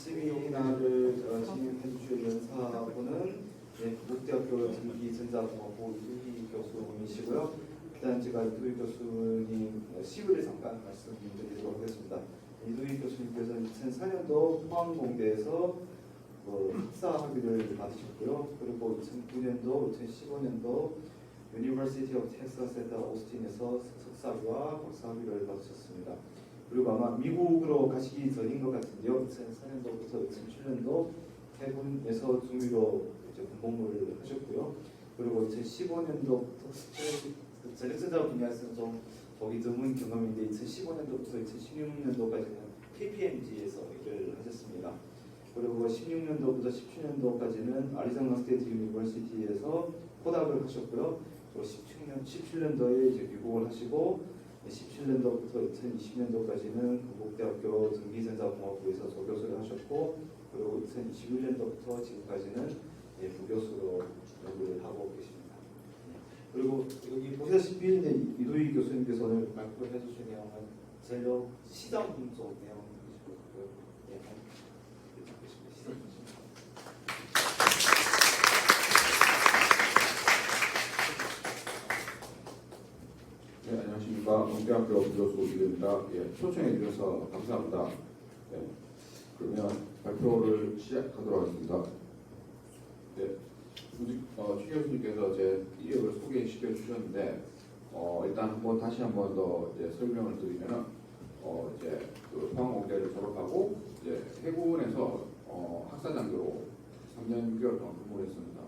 세미나를 진행해 주실 연사분은 국대학교 전기전자공학부 이두희 교수님이시고요. 일단 제가 이두희 교수님 시위를 잠깐 말씀드리도록 하겠습니다. 이두희 교수님께서는 2004년도 포항공대에서 학사 학위를 받으셨고요. 그리고 2009년도, 2015년도 University of Texas at Austin에서 석사학위와 박사학위를 받으셨습니다. 그리고 아마 미국으로 가시기 전인 것 같은데요. 2004년도부터 2007년도 해군에서 중위로 이제 군복무를 하셨고요. 그리고 2015년도부터 전력전자 분야에서는 좀 보기 드문 경험인데 2015년도부터 2016년도까지는 KPMG에서 일을 하셨습니다. 그리고 16년도부터 17년도까지는 아리조나 스테이트 유니버시티에서 포닥을 하셨고요. 또 17년도에 이제 귀국을 하시고 17년도부터 2020년도까지는 건국대학교 전기전자공학부에서 조교수를 하셨고, 그리고 2021년도부터 지금까지는 부교수로 연구를 하고 계십니다. 그리고 여기 보시다시피 이두희 교수님께서 오늘 발표해 주신 내용은 전력 시장 분석 내용이시고요. 시장 분석. 네, 안녕하십니까. 건국대학교 부교수 이두희입니다. 초청해 주셔서 감사합니다. 그러면 발표를 시작하도록 하겠습니다. 최 교수님께서 제 이력을 소개시켜 주셨는데, 일단 다시 한번 더 설명을 드리면은, 그 포항공대를 졸업하고 해군에서 학사장교로 3년 6개월 동안 근무를 했습니다.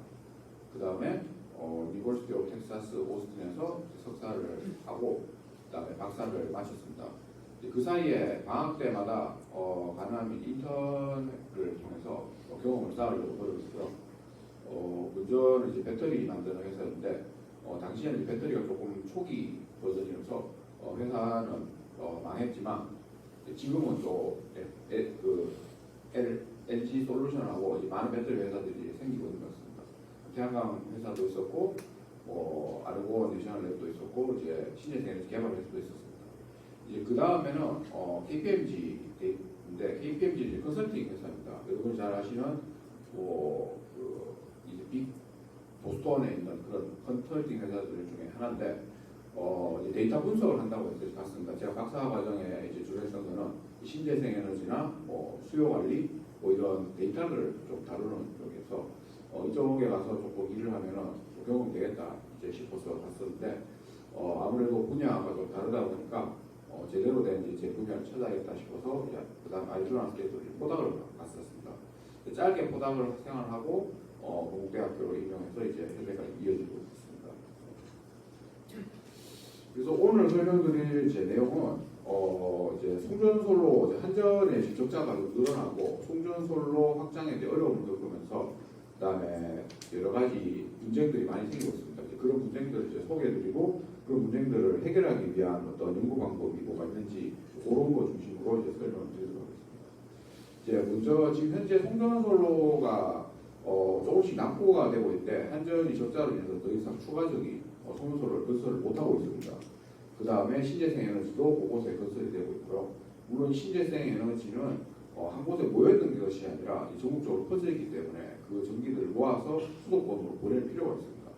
그 다음에 유니버시티 오브 텍사스 오스틴에서 석사를 하고 그다음에 박사를 마쳤습니다. 그 사이에 방학 때마다 가능하면 인턴을 통해서 경험을 쌓으려고 노력했고요. 먼저는 이제 배터리 만드는 회사인데 당시에는 배터리가 조금 초기 버전이어서 회사는 망했지만 지금은 또 LG 솔루션하고 많은 배터리 회사들이 생기고 있는 것 같습니다. 태양광 회사도 있었고, 아르고 내셔널랩도 있었고, 이제 신재생 개발 회사도 있었습니다. 이제 그 다음에는 KPMG인데 KPMG 이제 컨설팅 회사입니다. 여러분이 잘 아시는 이제 빅 보스턴에 있는 그런 컨설팅 회사들 중에 하나인데, 이제 데이터 분석을 한다고 해서 갔습니다. 제가 박사 과정에 이제 주로 했던 거는 신재생 에너지나 수요 관리 이런 데이터를 좀 다루는 쪽에서 이쪽에 가서 조금 일을 하면은 경험 되겠다 이제 싶어서 갔었는데 아무래도 분야가 좀 다르다 보니까 제대로 된 제 분야를 찾아야겠다 싶어서 그다음 아리조나 스테이트 포닥을 갔었습니다. 짧게 포닥을 생활하고 건국대학교로 임명해서 이제 현재까지 이어지고 있습니다. 그래서 오늘 설명드릴 제 내용은 이제 송전솔로 한전의 실적자가 늘어나고 송전솔로 확장에 대해 어려움을 겪으면서 그다음에 여러 가지 문제들이 많이 생기고 있습니다. 그런 문제들을 이제 소개해드리고 그런 문제들을 해결하기 위한 어떤 연구 방법이 뭐가 있는지 그런 거 중심으로 이제 설명을 드리도록 하겠습니다. 이제 먼저 지금 현재 송전솔로가 조금씩 낙후가 되고 있는데 한전이 적자로 인해서 더 이상 추가적인 송전솔로를 건설을 못하고 있습니다. 그 다음에 신재생 에너지도 곳곳에 건설이 되고 있고요. 물론 신재생 에너지는 한 곳에 모여있는 것이 아니라 전국적으로 퍼져 있기 때문에 그 전기들을 모아서 수도권으로 보낼 필요가 있습니다.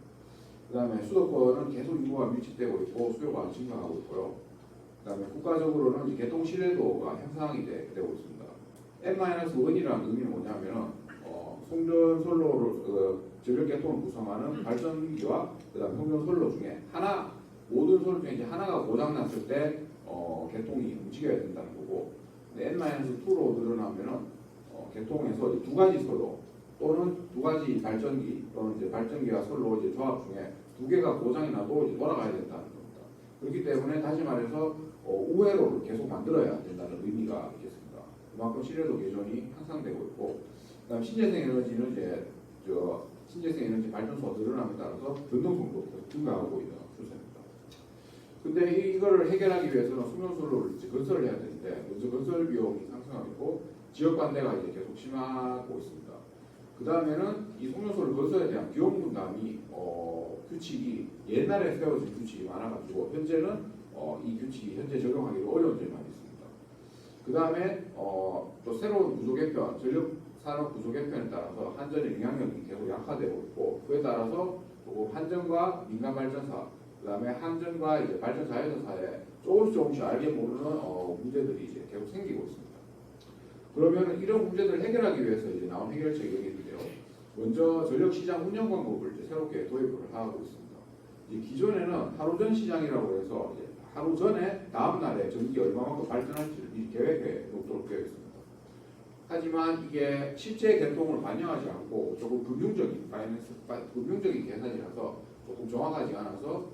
그 다음에 수도권은 계속 인구가 밀집되고 있고 수요가 증가하고 있고요. 그 다음에 국가적으로는 개통 신뢰도가 향상이 되고 있습니다. N-1이라는 의미는 뭐냐면은 송전솔로를 전력 개통을 구성하는 발전기와 그 다음에 송전솔로 중에 모든 솔로 중에 이제 하나가 고장났을 때 개통이 움직여야 된다는 거고, N-2로 늘어나면은 개통에서 두 가지 솔로 또는 두 가지 발전기 또는 이제 발전기와 솔로 이제 조합 중에 두 개가 고장이 나도 이제 돌아가야 된다는 겁니다. 그렇기 때문에 다시 말해서 우회로를 계속 만들어야 된다는 의미가 있겠습니다. 그만큼 신뢰도 개선이 향상되고 있고, 그다음 신재생 에너지는 이제 신재생 에너지 발전소가 늘어남에 따라서 변동성도 계속 증가하고 있는 추세입니다. 근데 이거를 해결하기 위해서는 송전솔로를 건설을 해야 되는데 먼저 건설 비용이 상승하고 있고 지역 반대가 이제 계속 심하고 있습니다. 그 다음에는 이 송전솔로 건설에 대한 비용 분담이 규칙이 옛날에 세워진 규칙이 많아가지고 현재는 이 규칙이 현재 적용하기가 어려운 점이 많이 있습니다. 그 다음에 또 새로운 구조 개편, 전력 산업 구조 개편에 따라서 한전의 영향력이 계속 약화되고 있고 그에 따라서 한전과 민간 발전사, 그 다음에 한전과 이제 발전 자회사사에 조금씩 알게 모르는 문제들이 이제 계속 생기고 있습니다. 그러면 이런 문제들을 해결하기 위해서 이제 나온 해결책이 여기 있는데요. 먼저 전력시장 운영 방법을 이제 새롭게 도입을 하고 있습니다. 이제 기존에는 하루전 시장이라고 해서 이제 하루 전에 다음 날에 전기 얼마만큼 발전할지를 미리 계획해 놓도록 되어 있습니다. 하지만 이게 실제 개통을 반영하지 않고 조금 금융적인 계산이라서 조금 정확하지 않아서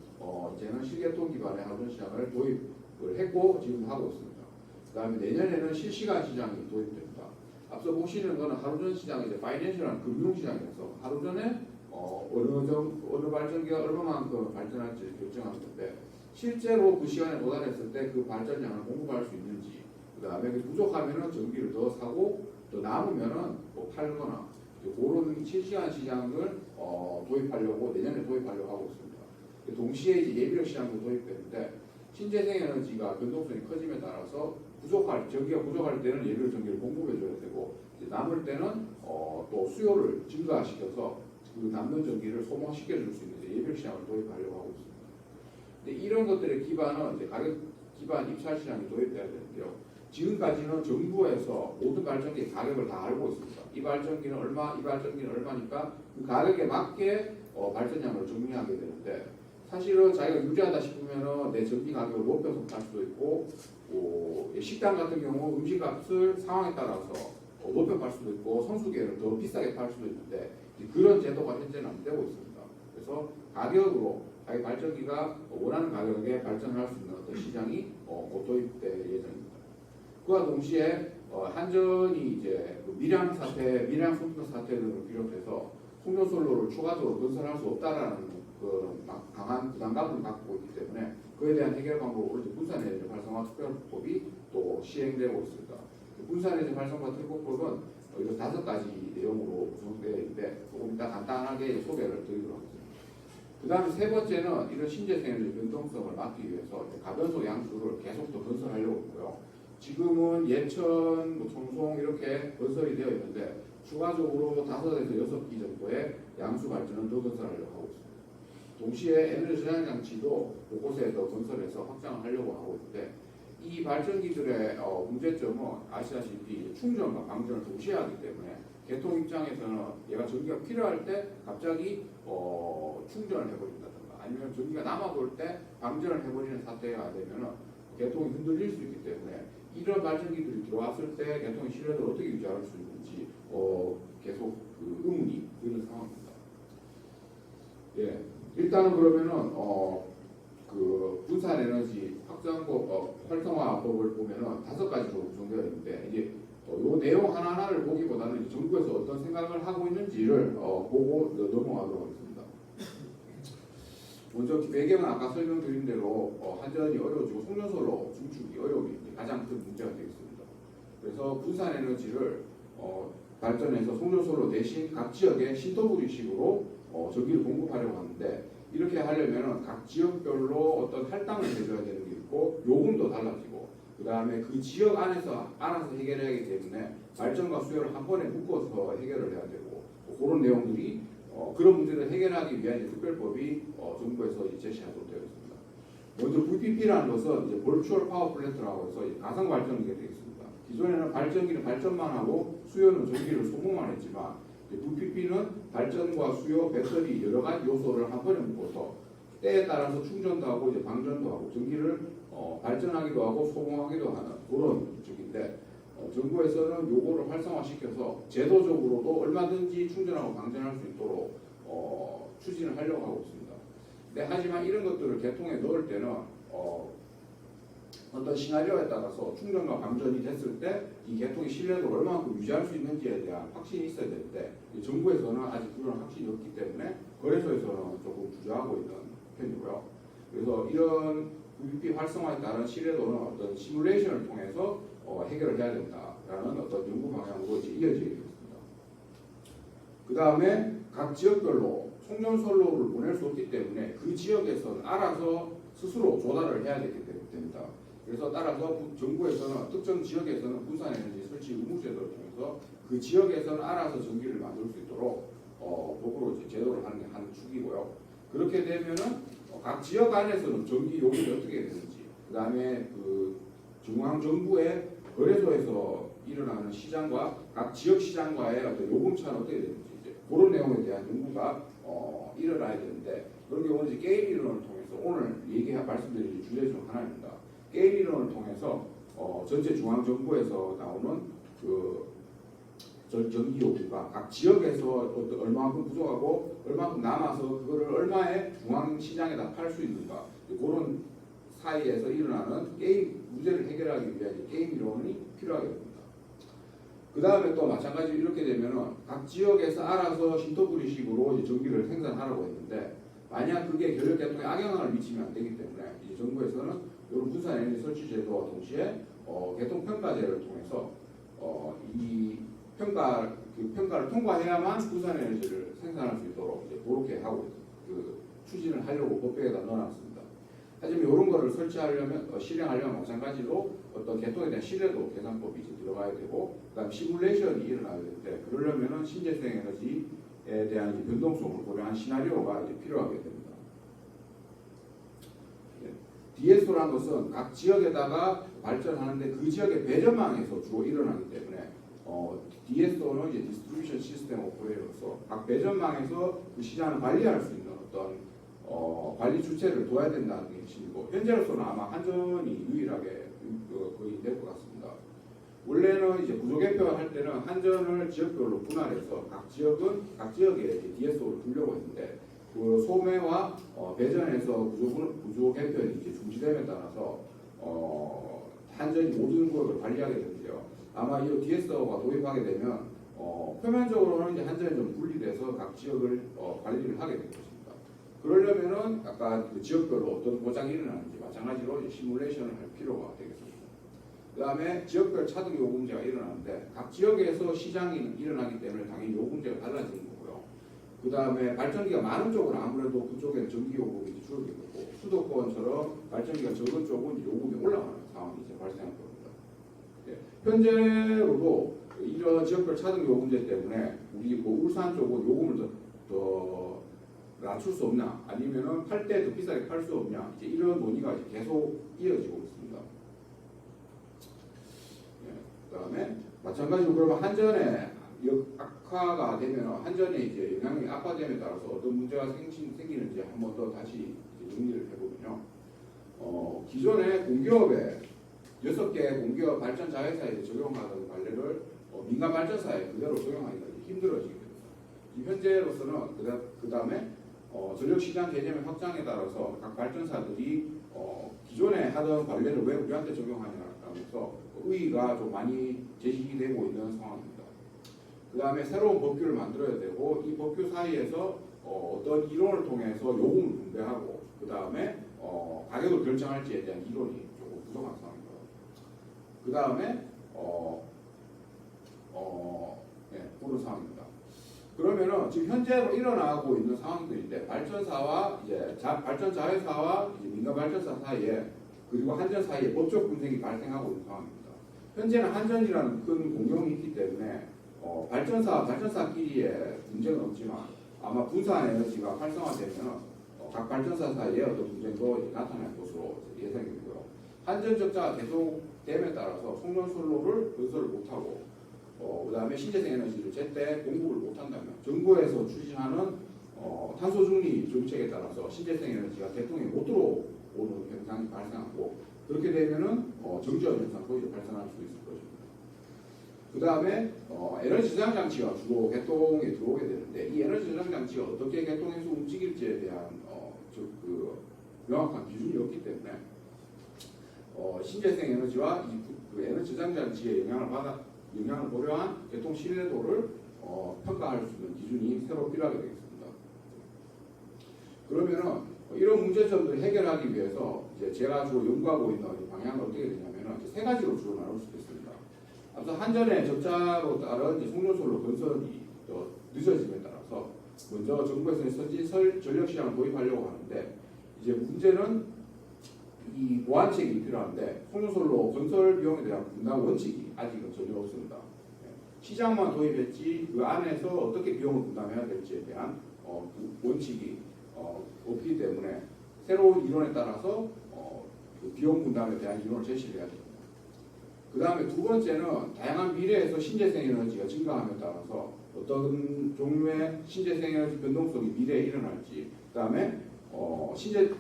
이제는 실개통 기반의 하루전 시장을 도입을 했고 지금 하고 있습니다. 그 다음에 내년에는 실시간 시장이 도입됩니다. 앞서 보시는 거는 하루전 시장이 이제 파이낸셜한 금융시장이라서 하루 전에 어느 발전기가 얼마만큼 발전할지 결정하는 건데 실제로 그 시간에 도달했을 때 그 발전량을 공급할 수 있는지 그 다음에 부족하면은 전기를 더 사고 또 남으면은 뭐 팔거나 그런 실시간 시장을 도입하려고 내년에 도입하려고 하고 있습니다. 동시에 이제 예비력 시장도 도입되는데 신재생에너지가 변동성이 커짐에 따라서 전기가 부족할 때는 예비력 전기를 공급해줘야 되고 남을 때는 또 수요를 증가시켜서 그 남는 전기를 소모시켜줄 수 있는 예비력 시장을 도입하려고 하고 있습니다. 근데 이런 것들의 기반은 이제 가격 기반 입찰 시장이 도입돼야 되는데요. 지금까지는 정부에서 모든 발전기의 가격을 다 알고 있습니다. 이 발전기는 얼마, 이 발전기는 얼마니까 그 가격에 맞게 발전량을 정리하게 되는데 사실은 자기가 유리하다 싶으면은 내 전기 가격을 높여서 팔 수도 있고 식당 같은 경우 음식값을 상황에 따라서 높여 팔 수도 있고 성수기에는 더 비싸게 팔 수도 있는데 그런 제도가 현재는 안 되고 있습니다. 그래서 가격으로 자기 발전기가 원하는 가격에 발전할 수 있는 어떤 시장이 곧 도입될 예정입니다. 그와 동시에 한전이 이제 밀양 송전 사태 등을 비롯해서 송전솔로를 추가적으로 건설할 수 없다라는 강한 부담감을 갖고 있기 때문에 그에 대한 해결 방법으로 분산에너지 활성화 특별법이 또 시행되고 있습니다. 분산에너지 활성화 특별법은 이런 5가지 내용으로 구성되어 있는데 조금 이따 간단하게 소개를 드리도록 하겠습니다. 그 다음에 세 번째는 이런 신재생에너지 변동성을 막기 위해서 가변소 양수를 계속 더 건설하려고 있고요. 지금은 예천, 청송 이렇게 건설이 되어 있는데 추가적으로 5에서 6기 정도의 양수 발전을 더 건설하려고 하고 있습니다. 동시에 에너지 저장 장치도 곳곳에 더 건설해서 확장을 하려고 하고 있는데 이 발전기들의 문제점은 아시다시피 충전과 방전을 동시에 하기 때문에 개통 입장에서는 얘가 전기가 필요할 때 갑자기 충전을 해버린다든가 아니면 전기가 남아돌 때 방전을 해버리는 사태가 되면은 개통이 흔들릴 수 있기 때문에 이런 발전기들이 들어왔을 때 개통의 신뢰도를 어떻게 유지할 수 있는지 계속 의문이 드는 상황입니다. 예, 일단은 그러면은 분산에너지 활성화법을 보면은 5가지로 구성되어 있는데 이제 요 내용 하나하나를 보기보다는 정부에서 어떤 생각을 하고 있는지를 보고 넘어가도록 하겠습니다. 먼저 배경은 아까 설명드린 대로 한전이 어려워지고 송전솔로 중축이 어려움이 가장 큰 문제가 되겠습니다. 그래서 분산에너지를 발전해서 송전솔로 대신 각 지역에 신터부리식으로 전기를 공급하려고 하는데 이렇게 하려면 각 지역별로 어떤 할당을 해줘야 되는 게 있고 요금도 달라지고 그 다음에 그 지역 안에서 알아서 해결해야 하기 때문에 발전과 수요를 한 번에 묶어서 해결을 해야 되고 그런 내용들이 그런 문제를 해결하기 위한 특별법이 정부에서 제시하도록 되어 있습니다. 먼저 VPP라는 것은 이제 볼추얼 파워 플랜트라고 해서 가상 발전기가 되겠습니다. 기존에는 발전기는 발전만 하고 수요는 전기를 소모만 했지만 VPP는 발전과 수요, 배터리 여러 가지 요소를 한 번에 묶어서 때에 따라서 충전도 하고 이제 방전도 하고 전기를 발전하기도 하고 소모하기도 하는 그런 쪽인데 정부에서는 요거를 활성화시켜서 제도적으로도 얼마든지 충전하고 방전할 수 있도록 추진을 하려고 하고 있습니다. 네, 하지만 이런 것들을 개통에 넣을 때는 어떤 시나리오에 따라서 충전과 방전이 됐을 때 이 개통의 신뢰도를 얼마만큼 유지할 수 있는지에 대한 확신이 있어야 되는데 정부에서는 아직 그런 확신이 없기 때문에 거래소에서는 조금 주저하고 있는 편이고요. 그래서 이런 VPP 활성화에 따른 신뢰도는 어떤 시뮬레이션을 통해서 해결을 해야 된다라는 어떤 연구 방향으로 이제 이어지게 되겠습니다. 그 다음에 각 지역별로 송전솔로를 보낼 수 없기 때문에 그 지역에서는 알아서 스스로 조달을 해야 되게 됩니다. 그래서 따라서 정부에서는 특정 지역에서는 분산에너지 설치 의무 제도를 통해서 그 지역에서는 알아서 전기를 만들 수 있도록 법으로 이제 제도를 하는 게 한 축이고요. 그렇게 되면은 각 지역 안에서는 전기 요금이 어떻게 되는지, 그 다음에 그 중앙 정부의 거래소에서 일어나는 시장과 각 지역 시장과의 어떤 요금차는 어떻게 되는지 이제 그런 내용에 대한 연구가 일어나야 되는데, 그런 경우는 이제 게임 이론을 통해서 오늘 말씀드릴 주제 중 하나입니다. 게임 이론을 통해서 전체 중앙 정부에서 나오는 그 전기 요금과 각 지역에서 얼마만큼 부족하고 얼마만큼 남아서 그거를 얼마에 중앙 시장에다 팔 수 있는가, 그런 사이에서 일어나는 게임 문제를 해결하기 위한 게임 이론이 필요하게 됩니다. 그 다음에 또 마찬가지로 이렇게 되면은 각 지역에서 알아서 신토부리식으로 이제 전기를 생산하라고 했는데, 만약 그게 전력계통에 악영향을 미치면 안 되기 때문에 이제 정부에서는 이런 분산에너지 설치 제도와 동시에 개통평가제를 통해서 이 평가를 통과해야만 분산에너지를 생산할 수 있도록 이제 그렇게 하고 추진을 하려고 법계에다 넣어놨습니다. 하지만 이런 거를 설치하려면 실행하려면 마찬가지로 어떤 개통에 대한 신뢰도 계산법이 이제 들어가야 되고, 그다음 시뮬레이션이 일어나야 되는데, 그러려면은 신재생 에너지에 대한 이제 변동성을 고려한 시나리오가 이제 필요하게 됩니다. DSO라는 것은 각 지역에다가 발전하는데 그 지역의 배전망에서 주로 일어나기 때문에 DSO는 이제 디스트리뷰션 시스템 오퍼레이터로서 각 배전망에서 그 시장을 관리할 수 있는 어떤 관리 주체를 둬야 된다는 게 핵심이고, 현재로서는 아마 한전이 유일하게 거의 될 것 같습니다. 원래는 이제 구조개표 할 때는 한전을 지역별로 분할해서 각 지역에 이제 DSO를 두려고 했는데, 그 소매와 배전에서 구조 개편이 이제 중지됨에 따라서 한전이 모든 구역을 관리하게 되는데요. 아마 이 DSO가 도입하게 되면 표면적으로는 이제 한전이 좀 분리돼서 각 지역을 관리를 하게 될 것입니다. 그러려면은 아까 그 지역별로 어떤 고장이 일어나는지 마찬가지로 이제 시뮬레이션을 할 필요가 되겠습니다. 그 다음에 지역별 차등 요금제가 일어나는데, 각 지역에서 시장이 일어나기 때문에 당연히 요금제가 달라지는 거고요. 그 다음에 발전기가 많은 쪽은 아무래도 그쪽에 전기 요금이 줄어들고, 수도권처럼 발전기가 적은 쪽은 요금이 올라가는 상황이 이제 발생할 겁니다. 현재로도 이런 지역별 차등 요금제 때문에 우리 뭐 울산 쪽은 요금을 더 낮출 수 없냐, 아니면은 팔 때 더 비싸게 팔 수 없냐, 이제 이런 논의가 이제 계속 이어지고 있습니다. 그다음에 마찬가지로 그러면 한전에 악화가 되면 한전에 이제 영향이 악화됨에 따라서 어떤 문제가 생기는지 한번 더 다시 정리를 해보면요. 기존에 공기업에 6개 공기업 발전 자회사에 적용하던 관례를 민간 발전사에 그대로 적용하기가 힘들어지게 됩니다. 현재로서는 그 다음에 전력 시장 개념의 확장에 따라서 각 발전사들이 기존에 하던 관례를 왜 우리한테 적용하냐라면서 의의가 좀 많이 제기되고 있는 상황입니다. 그 다음에 새로운 법규를 만들어야 되고, 이 법규 사이에서 어떤 이론을 통해서 요금을 분배하고, 그 다음에 가격을 결정할지에 대한 이론이 조금 부족한 상황입니다. 그 다음에 그런 상황입니다. 그러면은 지금 현재로 일어나고 있는 상황들인데, 발전사와 이제 발전 자회사와 이제 민간 발전사 사이에, 그리고 한전 사이에 법적 분쟁이 발생하고 있는 상황입니다. 현재는 한전이라는 큰 공룡이 있기 때문에 발전사끼리의 문제는 없지만, 아마 분산 에너지가 활성화되면 각 발전사 사이에 어떤 분쟁도 나타날 것으로 예상이 되고요. 한전 적자가 계속됨에 따라서 송전솔로를 건설을 못하고, 그 다음에 신재생 에너지를 제때 공급을 못한다면 정부에서 추진하는 탄소중립 정책에 따라서 신재생 에너지가 개통에 못 들어오는 현상이 발생하고, 그렇게 되면은 정지현 현상도 발생할 수 있을 것입니다. 그 다음에 에너지 저장 장치가 주로 개통에 들어오게 되는데, 이 에너지 저장 장치가 어떻게 개통해서 움직일지에 대한 명확한 기준이 없기 때문에 신재생 에너지와 그 에너지 저장 장치의 영향을 고려한 개통 신뢰도를 평가할 수 있는 기준이 새로 필요하게 되겠습니다. 그러면은 이런 문제점들을 해결하기 위해서 이제 제가 주로 연구하고 있는 방향은 어떻게 되냐면은 세 가지로 주로 나눌 수도 있습니다. 앞서 한전의 적자로 따른 송전솔로 건설이 더 늦어짐에 따라서 먼저 정부에서는 전진 전력 시장을 도입하려고 하는데, 이제 문제는 이 보완책이 필요한데 송전솔로 건설 비용에 대한 분담 원칙이 아직은 전혀 없습니다. 시장만 도입했지 그 안에서 어떻게 비용을 분담해야 될지에 대한 그 원칙이 없기 때문에 새로운 이론에 따라서 그 비용 분담에 대한 이론을 제시를 해야 됩니다. 그 다음에 두 번째는 다양한 미래에서 신재생 에너지가 증가함에 따라서 어떤 종류의 신재생 에너지 변동성이 미래에 일어날지, 그 다음에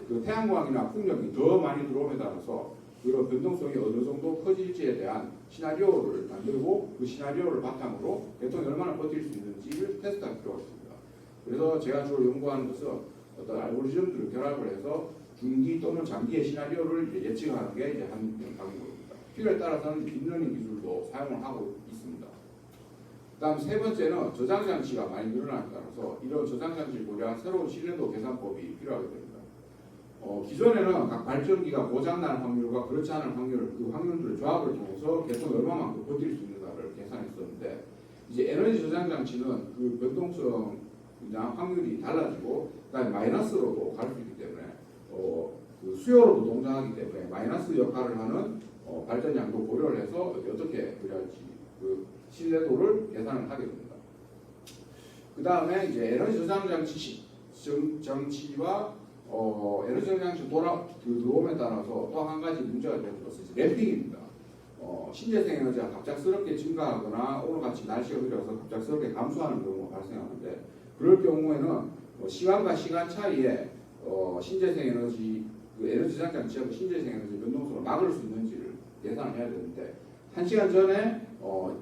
그 태양광이나 풍력이 더 많이 들어옴에 따라서 그런 변동성이 어느 정도 커질지에 대한 시나리오를 만들고 그 시나리오를 바탕으로 대통령이 얼마나 버틸 수 있는지를 테스트할 필요가 있습니다. 그래서 제가 주로 연구하는 것은 어떤 알고리즘들을 결합을 해서 중기 또는 장기의 시나리오를 이제 예측하는 게 이제 한 방법입니다. 필요에 따라서는 딥러닝 기술도 사용을 하고 있습니다. 다음 세 번째는 저장 장치가 많이 늘어남에 따라서 이런 저장 장치를 고려한 새로운 신뢰도 계산법이 필요하게 됩니다. 기존에는 각 발전기가 고장날 확률과 그렇지 않을 확률, 그 확률들의 조합을 통해서 개통이 얼마만큼 버틸 수 있는가를 계산했었는데, 이제 에너지 저장 장치는 그 변동성이나 확률이 달라지고 그다음에 마이너스로도 갈 수 있기 때문에 그 수요로도 동작하기 때문에 마이너스 역할을 하는 발전량도 고려를 해서 어떻게 그럴지 그 신뢰도를 계산을 하게 됩니다. 그 다음에 이제 에너지 저장 장치와 에너지 저장 장치 들어옴에 따라서 또 한 가지 문제가 되는 것은 램핑입니다. 신재생 에너지가 갑작스럽게 증가하거나 오늘같이 날씨가 흐려서 갑작스럽게 감소하는 경우가 발생하는데, 그럴 경우에는 시간과 시간 차이에 신재생 에너지 그 에너지 저장 장치하고 신재생 에너지 변동성을 막을 수 있는지를 계산을 해야 되는데, 1시간 전에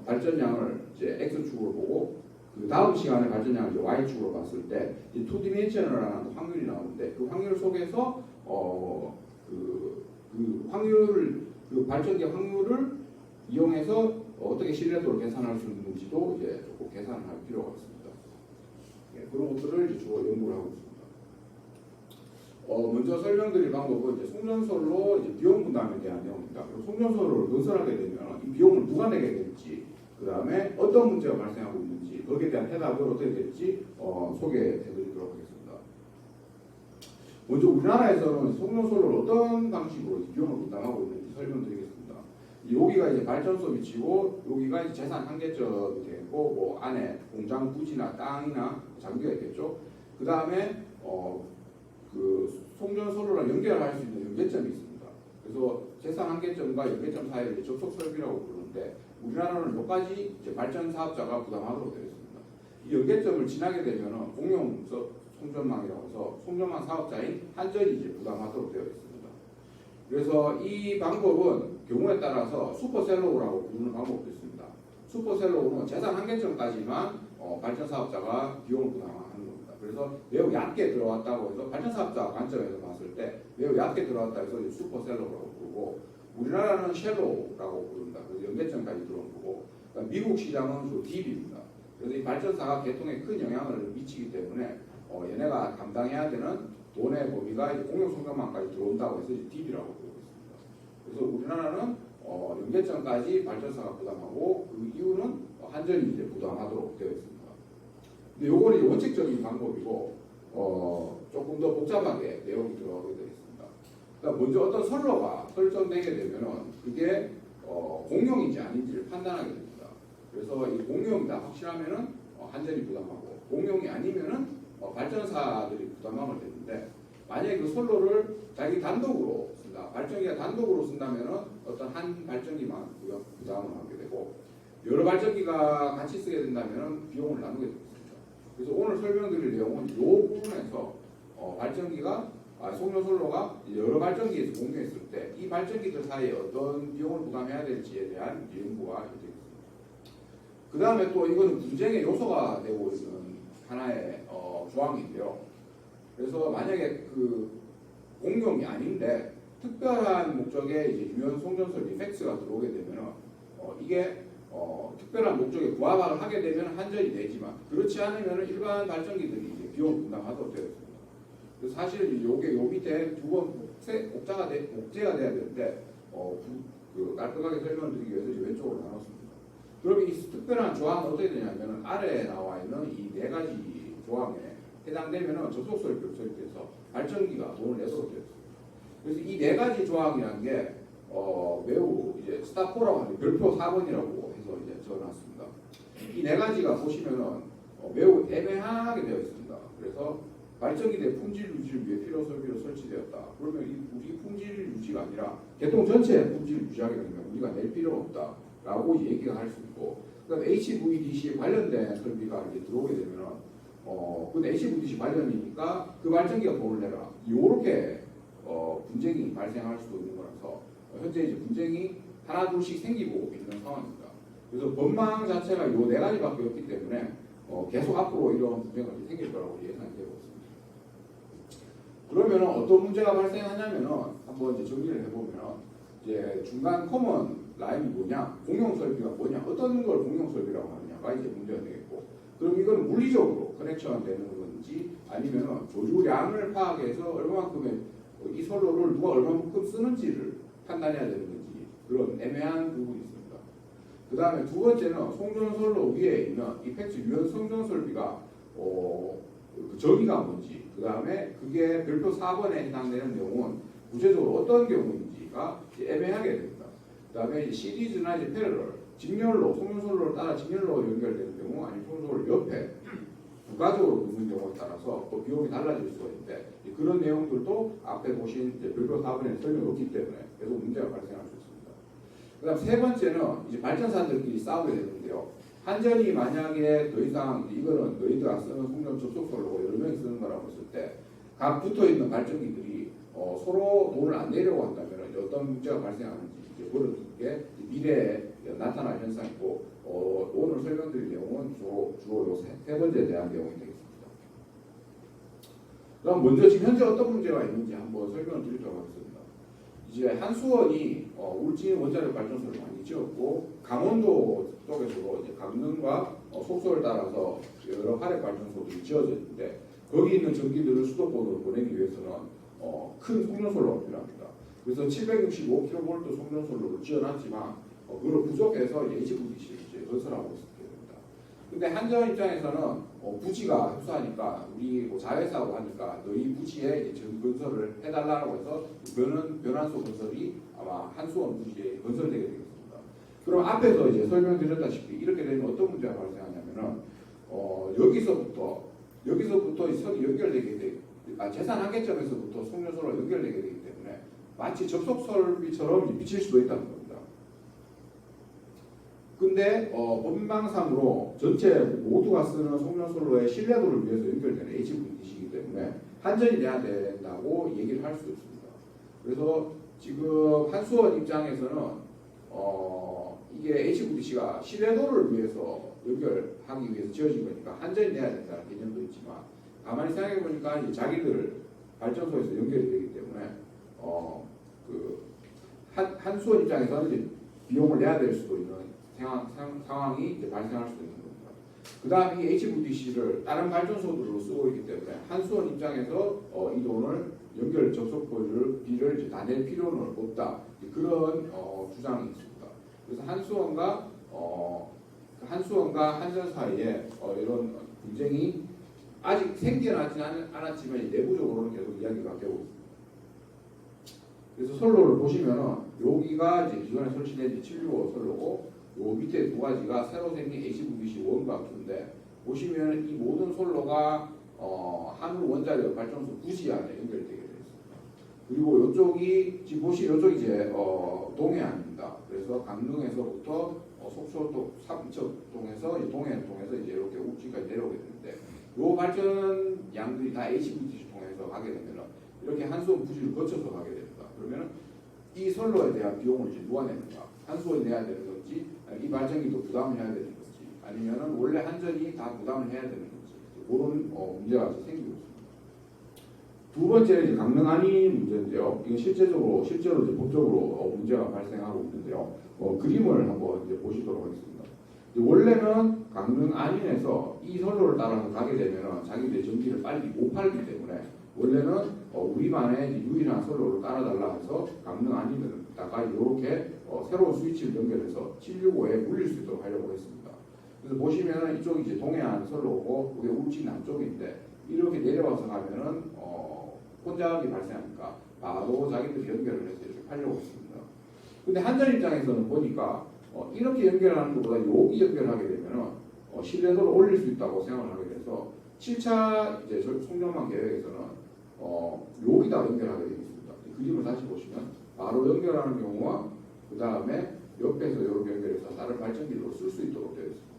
발전량을 이제 X축으로 보고 그 다음 시간에 발전량을 이제 Y축으로 봤을 때 이 2디멘셔널한 확률이 나오는데, 그 확률 속에서 그 확률을 그 발전기 확률을 이용해서 어떻게 신뢰도를 계산할 수 있는지도 이제 조금 계산을 할 필요가 있습니다. 그런 것들을 이제 주로 연구를 하고 있습니다. 먼저 설명드릴 방법은 이제 송전솔로 이제 비용 분담에 대한 내용입니다. 그리고 송전솔을 건설하게 되면 이 비용을 누가 내게 될지, 그 다음에 어떤 문제가 발생하고 있는지, 거기에 대한 해답을 어떻게 될지 소개해드리도록 하겠습니다. 먼저 우리나라에서는 송전솔을 어떤 방식으로 비용을 분담하고 있는지 설명드리겠습니다. 여기가 이제 발전소 위치고 여기가 이제 재산 한계점이 되고 뭐 안에 공장 부지나 땅이나 장비가 있겠죠. 그 다음에 그 송전솔로랑 연결할 수 있는 연계점이 있습니다. 그래서 재산 한계점과 연계점 사이를 접속 설비라고 부르는데, 우리나라는 여기까지 이제 발전 사업자가 부담하도록 되어 있습니다. 이 연계점을 지나게 되면 공용 송전망이라고 해서 송전망 사업자인 한전이 이제 부담하도록 되어 있습니다. 그래서 이 방법은 경우에 따라서 슈퍼셀로라고 부르는 방법도 있습니다. 슈퍼셀로는 재산 한계점까지만 발전 사업자가 비용을 부담하는 겁니다. 그래서 매우 얕게 들어왔다고 해서 발전 사업자 관점에서 봤을 때 매우 얕게 들어왔다 해서 슈퍼셀로라고 부르고, 우리나라는 쉘로라고 부릅니다. 그래서 연계점까지 들어온 거고, 그러니까 미국 시장은 주로 딥입니다. 그래서 이 발전사가 개통에 큰 영향을 미치기 때문에 얘네가 감당해야 되는 돈의 범위가 공용 송전망까지 들어온다고 해서 딥이라고 부르고 있습니다. 그래서 우리나라는 연계점까지 발전사가 부담하고 그 이유는 한전이 이제 부담하도록 되어 있습니다. 근데 요거는 이제 원칙적인 방법이고 조금 더 복잡하게 내용이 들어가게 되어 있습니다. 그러니까 먼저 어떤 선로가 설정되게 되면은 그게 공용인지 아닌지를 판단하게 됩니다. 그래서 이 공용이다 확실하면은 한전이 부담하고, 공용이 아니면은 발전사들이 부담하면 되는데, 만약에 그 선로를 자기 단독으로 쓴다, 발전기가 단독으로 쓴다면은 어떤 한 발전기만 부담을 하게 되고, 여러 발전기가 같이 쓰게 된다면은 비용을 나누게 됩니다. 그래서 오늘 설명드릴 내용은 이 부분에서 발전기가 송전솔로가 여러 발전기에서 공유했을 때 이 발전기들 사이에 어떤 비용을 부담해야 될지에 대한 연구가 되겠습니다. 그 다음에 또 이거는 분쟁의 요소가 되고 있는 하나의 조항인데요. 그래서 만약에 그 공용이 아닌데 특별한 목적의 이제 유연 송전솔 리팩스가 들어오게 되면 이게 특별한 목적에 부합을 하게 되면 한전이 되지만, 그렇지 않으면 일반 발전기들이 이제 비용 분담하도록 되어 있습니다. 그래서 사실 요게 요 밑에 두 번 복제가 돼야 되는데 그 깔끔하게 설명드리기 위해서 이제 왼쪽으로 나눴습니다. 그럼 이 특별한 조항은 어떻게 되냐면 아래에 나와 있는 이 네 가지 조항에 해당되면 접속 설비를 설립해서 발전기가 돈을 내도록 되어 있습니다. 그래서 이 네 가지 조항이라는 게 매우 이제 스타포라고 하는 별표 4번이라고 해서 이제 적어놨습니다. 이 네 가지가 보시면은 매우 애매하게 되어 있습니다. 그래서 발전기대 품질 유지를 위해 필요 설비로 설치되었다. 그러면 우리 품질 유지가 아니라 개통 전체 품질 유지하게 되면 우리가 낼 필요가 없다라고 얘기가 할 수 있고, 그다음에 HVDC에 관련된 설비가 이제 들어오게 되면은 근데 HVDC 관련이니까 그 발전기가 돈을 내라. 이렇게 분쟁이 발생할 수도 있는 거라서 현재 이제 분쟁이 하나 둘씩 생기고 있는 상황입니다. 그래서 법망 자체가 이 네 가지밖에 없기 때문에 계속 앞으로 이런 분쟁이 생길 거라고 예상이 되고 있습니다. 그러면 어떤 문제가 발생하냐면은 한번 이제 정리를 해보면 이제 중간 커먼 라인이 뭐냐, 공용 설비가 뭐냐, 어떤 걸 공용 설비라고 하느냐가 이제 문제가 되겠고, 그럼 이거는 물리적으로 커넥션 되는 건지 아니면은 조주량을 파악해서 얼마만큼의 이 선로를 누가 얼마만큼 쓰는지를 판단해야 되는 건지 그런 애매한 부분이 있습니다. 그 다음에 두 번째는 송전선로 위에 있는 이펙트 유연 성전 설비가 그 정의가 뭔지, 그 다음에 그게 별표 4번에 해당되는 내용은 구체적으로 어떤 경우인지가 애매하게 됩니다. 그 다음에 이제 시리즈나 이제 패러럴, 직렬로, 송전선로를 따라 직렬로 연결되는 경우, 아니면 송전선로 옆에 부가적으로 붙는 경우에 따라서 또 비용이 달라질 수가 있는데, 그런 내용들도 앞에 보신 이제 별표 4번에 설명이 없기 때문에 계속 문제가 발생할 수 있습니다. 그 다음 세 번째는 이제 발전사들끼리 싸우게 되는데요. 한전이 만약에 더 이상 이거는 너희들가 쓰는 송전 접속선로고 여러 명이 쓰는 거라고 했을 때 각 붙어 있는 발전기들이 서로 돈을 안 내려고 한다면 어떤 문제가 발생하는지 이제 그런 게 미래에 나타날 현상이고, 오늘 설명드릴 내용은 주로 세 번째에 대한 내용이 되겠습니다. 그럼 먼저 지금 현재 어떤 문제가 있는지 한번 설명을 드리도록 하겠습니다. 이제 한수원이 울진 원자력 발전소를 많이 지었고, 강원도 쪽에서도 이제 강릉과 속초를 따라서 여러 화력 발전소들이 지어져 있는데, 거기 있는 전기들을 수도권으로 보내기 위해서는 큰 송전선로가 필요합니다. 그래서 765kV 송전선로를 지어놨지만 그걸 부족해서 HVDC를 이제 건설하고 있게 됩니다. 근데 한전 입장에서는 부지가 협소하니까 우리 자회사하고 하니까 너희 부지에 이제 전 건설을 해달라고 해서 변환소 건설이 아마 한수원 부지에 건설되게 되겠습니다. 그럼 앞에서 이제 설명드렸다시피 이렇게 되면 어떤 문제가 발생하냐면은 여기서부터 이 선이 연결되게 돼, 재산 한계점에서부터 송전선로가 연결되게 되기 때문에 마치 접속 설비처럼 비칠 수도 있다는 겁니다. 근데 법망상으로 전체 모두가 쓰는 송전선로의 신뢰도를 위해서 연결되는 HVDC이기 때문에 한전이 내야 된다고 얘기를 할 수도 있습니다. 그래서 지금 한수원 입장에서는 이게 HVDC가 신뢰도를 위해서 연결하기 위해서 지어진 거니까 한전이 내야 된다는 개념도 있지만, 가만히 생각해 보니까 이제 자기들 발전소에서 연결이 되기 때문에 한수원 입장에서는 이제 비용을 내야 될 수도 있는 상황이 이제 발생할 수도 있는 겁니다. 그 다음 이 HVDC를 다른 발전소들로 쓰고 있기 때문에 한수원 입장에서 이 돈을 연결 접속비를 이제 다 낼 필요는 없다, 그런 주장이 있습니다. 그래서 한수원과 한전 사이에 이런 분쟁이 아직 생겨나지는 않았지만 내부적으로는 계속 이야기가 되고 있습니다. 그래서 선로를 보시면은 여기가 이제 기존에 설치된 765 선로고, 요 밑에 두 가지가 새로 생긴 HVDC 1과 2인데, 보시면 이 모든 선로가 한울 원자력 발전소 부지 안에 연결되게 되어 있습니다. 그리고 이쪽이 지금 보시면 이쪽이 이제 동해안입니다. 그래서 강릉에서부터 속초 삼척동에서 동해안 통해서 이제 이렇게 울진까지 내려오게 되는데, 요 발전 양들이 다 HVDC 통해서 가게 되면은 이렇게 한수원 부지를 거쳐서 가게 됩니다. 그러면 이 선로에 대한 비용을 이제 누가 내는가? 한수원이 내야 되는 건지, 이 발전기도 부담을 해야 되는 건지, 아니면은 원래 한전이 다 부담을 해야 되는 건지, 그런 문제가 생기고 있습니다. 두 번째는 이제 강릉 안인 문제인데요. 이건 실제로 이제 법적으로 문제가 발생하고 있는데요. 그림을 한번 이제 보시도록 하겠습니다. 원래는 강릉 안인에서 이 선로를 따라서 가게 되면 자기들의 전기를 빨리 못 팔기 때문에 원래는 우리만의 유일한 선로를 따라달라 해서 강릉 안인에다가 이렇게 새로운 스위치를 연결해서 765에 물릴 수 있도록 하려고 했습니다. 그래서 보시면 이쪽이 이제 동해안 선로고 우리 울진 남쪽인데, 이렇게 내려와서 가면은 혼잡이 발생하니까 바로 자기들이 연결을 해서 이렇게 팔려고 했습니다. 근데 한전 입장에서는 보니까 이렇게 연결하는 것보다 여기 연결하게 되면은 신뢰도를 올릴 수 있다고 생각을 하게 돼서 7차 이제 송전망 계획에서는 여기다 연결하게 되어 있습니다. 그림을 다시 보시면 바로 연결하는 경우와 그 다음에 옆에서 이렇게 연결해서 다른 발전기로 쓸 수 있도록 되어 있습니다.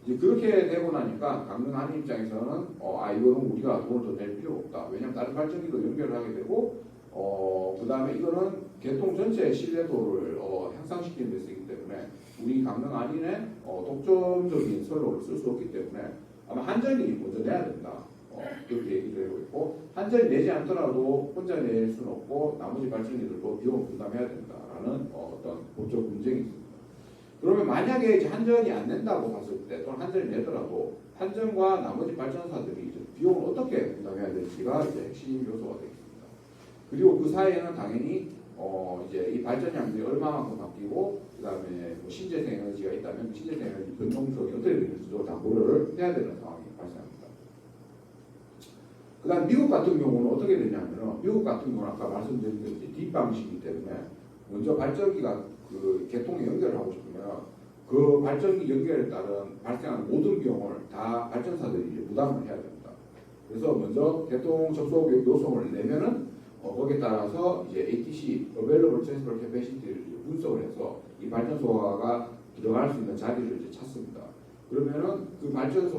이제 그렇게 되고 나니까 강릉 한인 입장에서는 이거는 우리가 돈을 더 낼 필요가 없다. 왜냐하면 다른 발전기도 연결을 하게 되고 그 다음에 이거는 개통 전체의 신뢰도를 향상시키는 데 쓰기 때문에 우리 강릉 한인의 독점적인 선로를 쓸 수 없기 때문에 아마 한전이 먼저 내야 된다. 이렇게 얘기를 하고 있고 한전이 내지 않더라도 혼자 낼 수는 없고 나머지 발전기들도 비용을 부담해야 된다라는 어떤 법적 문제가 있습니다. 그러면 만약에 이제 한전이 안 낸다고 봤을 때 또는 한전이 내더라도 한전과 나머지 발전사들이 이제 비용을 어떻게 부담해야 될지가 이제 핵심 요소가 되겠습니다. 그리고 그 사이에는 당연히 이제 이 발전량들이 얼마만큼 바뀌고 그다음에 뭐 신재생 에너지가 있다면 신재생 에너지 변동성이 어떻게 되는지도 다 고려를 해야 되는 상황이 발생합니다. 그다음 미국 같은 경우는 어떻게 되냐면은 미국 같은 경우는 아까 말씀드린 대로 뒷 방식이기 때문에 먼저 발전기가 그 개통에 연결을 하고 싶으면 그 발전기 연결에 따른 발생하는 모든 비용을 다 발전사들이 이제 부담을 해야 됩니다. 그래서 먼저 개통 접속 요소를 내면은 거기에 따라서 이제 ATC (Available Transfer Capacity를 분석을 해서 이 발전소가 들어갈 수 있는 자리를 이제 찾습니다. 그러면은 그 발전소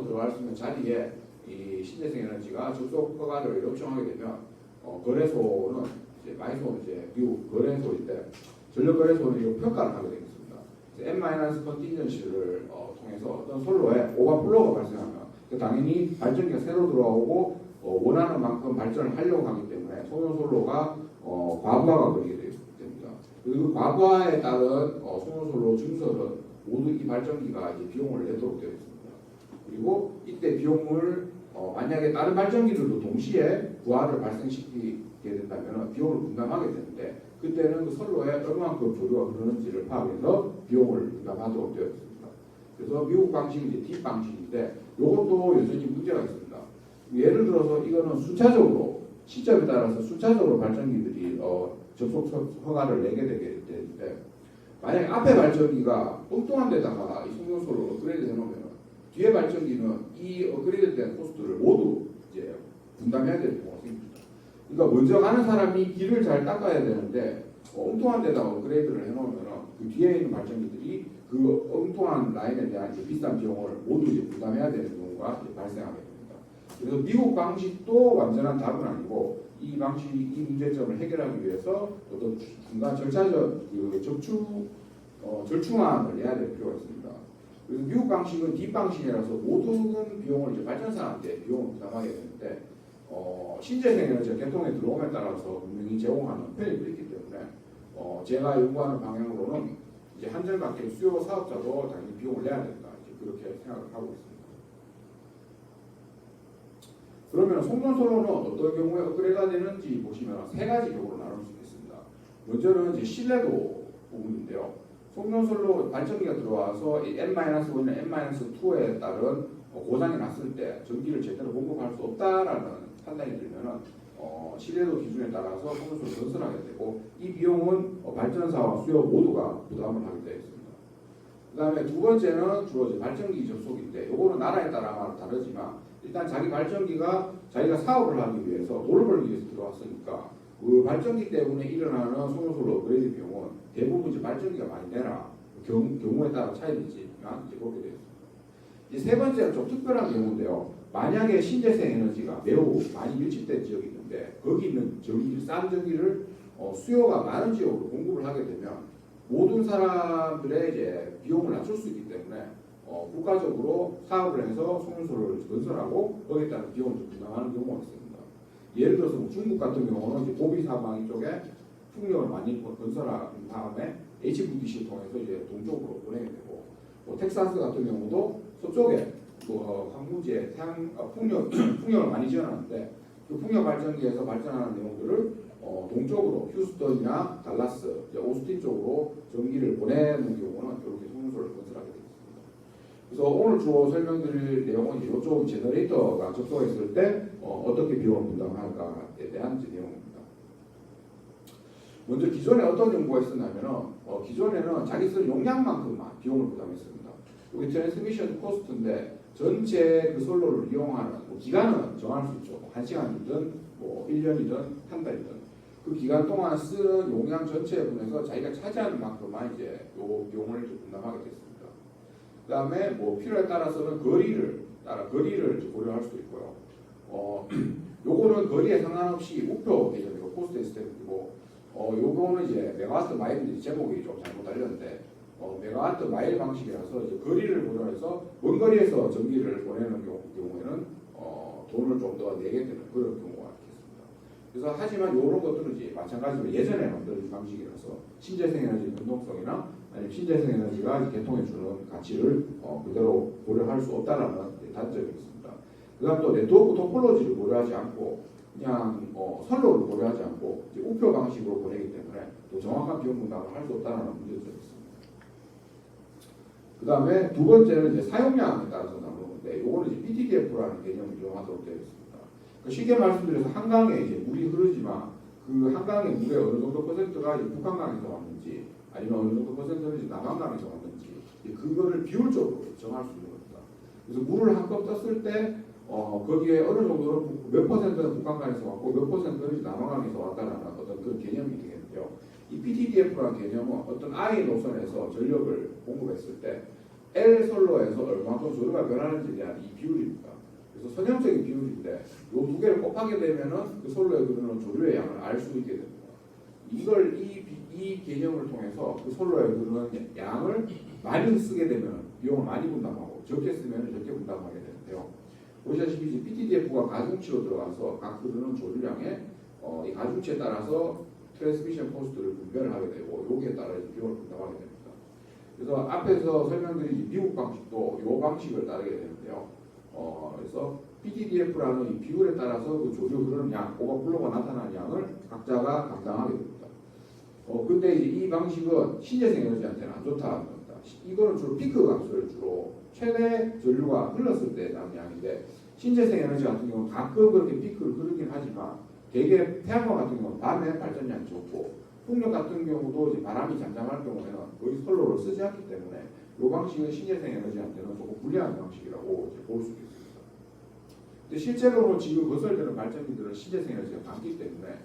들어갈 수 있는 자리에 이 신재생 에너지가 접속 허가를 요청하게 되면 거래소는 이제 마이소는 이제 미국 거래소인데 전력 거래소는 이거 평가를 하게 되겠습니다. N- 컨티전시를 통해서 어떤 선로에 오버플로우가 발생하면 당연히 발전기가 새로 들어오고 원하는 만큼 발전을 하려고 하기 때문에 송전선로가 과부하가 걸리게 됩니다. 그리고 그 과부하에 따른 송전선로 증설은 모두 이 발전기가 이제 비용을 내도록 되어 있습니다. 그리고 이때 비용을 만약에 다른 발전기들도 동시에 부하를 발생시키게 된다면 비용을 분담하게 되는데 그때는 그 선로에 얼마만큼 조류가 흐르는지를 파악해서 비용을 분담하도록 되어 있습니다. 그래서 미국 방식이 이제 뒷 방식인데 이것도 여전히 문제가 있습니다. 예를 들어서 이거는 순차적으로 시점에 따라서 순차적으로 발전기들이 접속 허가를 내게 되게 되는데 만약에 앞에 발전기가 엉뚱한 데다가 이 송전소를 업그레이드 해놓으면 뒤에 발전기는 이 업그레이드된 코스트를 모두 이제 분담해야 되는 경우가 생깁니다. 그러니까 먼저 가는 사람이 길을 잘 닦아야 되는데 엉뚱한 데다가 업그레이드를 해놓으면 그 뒤에 있는 발전기들이 그 엉뚱한 라인에 대한 이제 비싼 비용을 모두 이제 부담해야 되는 경우가 이제 발생하게 됩니다. 그래서 미국 방식도 완전한 답은 아니고 이 방식 이 문제점을 해결하기 위해서 어떤 중간 절차적 그 절충안을 내야 될 필요가 있습니다. 그래서 미국 방식은 뒷 방식이라서 모든 비용을 이제 발전사한테 비용을 부담하게 되는데 신재생 에너지가 개통에 들어옴에 따라서 분명히 제공하는 편의도 있기 때문에 제가 연구하는 방향으로는 이제 한전각계 수요 사업자도 당연히 비용을 내야 된다 이제 그렇게 생각을 하고 있습니다. 그러면 송전선로는 어떤 경우에 업그레이드가 되는지 보시면 세 가지 경우로 나눌 수 있습니다. 먼저는 이제 신뢰도 부분인데요. 송전선로 발전기가 들어와서 이 N-1이나 N-2에 따른 고장이 났을 때 전기를 제대로 공급할 수 없다라는 판단이 들면은 신뢰도 기준에 따라서 송전소를 건설하게 되고 이 비용은 발전사와 수요 모두가 부담을 하게 되어 있습니다. 그 다음에 두 번째는 주로 이제 발전기 접속인데 이거는 나라에 따라 다르지만 일단 자기 발전기가 자기가 사업을 하기 위해서 돈을 벌기 위해서 들어왔으니까 그 발전기 때문에 일어나는 송전소로 업그레이드 비용은 대부분 이제 발전기가 많이 내라 경우에 따라 차이겠지만 이제 그렇게 되어 있습니다. 이제 세 번째는 좀 특별한 경우인데요. 만약에 신재생 에너지가 매우 많이 밀집된 지역이 있는데 거기 있는 전기, 싼 전기를 수요가 많은 지역으로 공급을 하게 되면 모든 사람들의 이제 비용을 낮출 수 있기 때문에 국가적으로 사업을 해서 송전소를 건설하고 거기에 따른 비용을 부담하는 경우가 있습니다. 예를 들어서 뭐 중국 같은 경우는 이제 고비사방 쪽에 풍력을 많이 건설한 다음에 HVDC를 통해서 이제 동쪽으로 보내게 되고 뭐 텍사스 같은 경우도 서쪽에 황무지에 풍력을 많이 지어놨는데 그 풍력 발전기에서 발전하는 내용들을 동쪽으로 휴스턴이나 달라스, 오스틴 쪽으로 전기를 보내는 경우는 이렇게 송전소를 건설하게 되겠습니다. 그래서 오늘 주로 설명드릴 내용은 이쪽 제너레이터가 접속했을 때 어떻게 비용을 분담할까에 대한 내용입니다. 먼저 기존에 어떤 정보가 있었냐면은 기존에는 자기 쓰는 용량만큼만 비용을 부담했습니다. 여기 트랜스미션 코스트인데 전체 그 선로를 이용하는 기간은 정할 수 있죠. 1시간이든 뭐 1년이든 한 달이든 그 기간 동안 쓰는 용량 전체에 분해서 자기가 차지하는 만큼만 이제 요 비용을 이제 분담하게 됐습니다. 그다음에 뭐 필요에 따라서는 거리를 이제 고려할 수도 있고요. 요거는 거리에 상관없이 우표 개념이고 코스트 에스테이트고 요거는 이제 메가와트 마일인데 제목이 좀 잘못 달렸는데 메가와트 마일 방식이라서 이제 거리를 고려해서 먼 거리에서 전기를 보내는 경우에는 돈을 좀 더 내게 되는 그런 경우가 있겠습니다. 그래서 하지만 이런 것들은 이제 마찬가지로 예전에 만들어진 방식이라서 신재생 에너지 변동성이나 아니면 신재생 에너지가 개통해주는 가치를 그대로 고려할 수 없다라는 단점이 있습니다. 그다음 또 네트워크 토폴로지를 고려하지 않고 그냥 선로를 고려하지 않고 이제 우표 방식으로 보내기 때문에 또 정확한 비용 분담을 할 수 없다는 문제점이 있습니다. 그 다음에 두 번째는 이제 사용량에 따라서 나누는 건데 요거는 이제 PTDF라는 개념을 이용하도록 되어 있습니다. 그러니까 쉽게 말씀드려서 한강에 이제 물이 흐르지만 그 한강의 물의 어느 정도 퍼센트가 이제 북한강에서 왔는지 아니면 어느 정도 퍼센트는 이제 남한강에서 왔는지 그거를 비율적으로 정할 수 있는 겁니다. 그래서 물을 한컵 떴을 때 거기에 어느 정도는 몇 퍼센트는 북한강에서 왔고 몇 퍼센트는 남한강에서 왔다는 어떤 그런 개념이 되겠는데요. 이 PTDF라는 개념은 어떤 I 노선에서 전력을 공급했을 때 L 선로에서 얼마큼 조류가 변하는지에 대한 이 비율입니다. 그래서 선형적인 비율인데 이 두 개를 곱하게 되면은 그 선로에 흐르는 조류의 양을 알 수 있게 됩니다. 이걸 이 개념을 통해서 그 선로에 흐르는 양을 많이 쓰게 되면 비용을 많이 분담하고 적게 쓰면 적게 분담하게 되는데요. 보시다시피 이제 PTDF가 가중치로 들어가서 각 흐르는 조류량의 이 가중치에 따라서 트랜스미션 코스트를 분배를 하게 되고 여기에 따라 비용을 분담하게 됩니다. 그래서 앞에서 설명드린 미국 방식도 이 방식을 따르게 되는데요. 그래서 PTDF라는 이 비율에 따라서 그 조류 흐르는 양, 오버플로가 나타나는 양을 각자가 감당하게 됩니다. 근데 이제 이 방식은 신재생 에너지한테는 안 좋다는 겁니다. 이거는 주로 피크 감소를 주로 최대 전류가 흘렀을 때 나는 양인데 신재생 에너지 같은 경우는 가끔 그렇게 피크를 흐르긴 하지만 대개 태양광 같은 경우는 밤에 발전량이 좋고 풍력 같은 경우도 이제 바람이 잠잠할 경우에는 거의 선로를 쓰지 않기 때문에 이 방식은 신재생 에너지한테는 조금 불리한 방식이라고 볼 수 있습니다. 근데 실제로는 지금 건설되는 발전기들은 신재생 에너지가 많기 때문에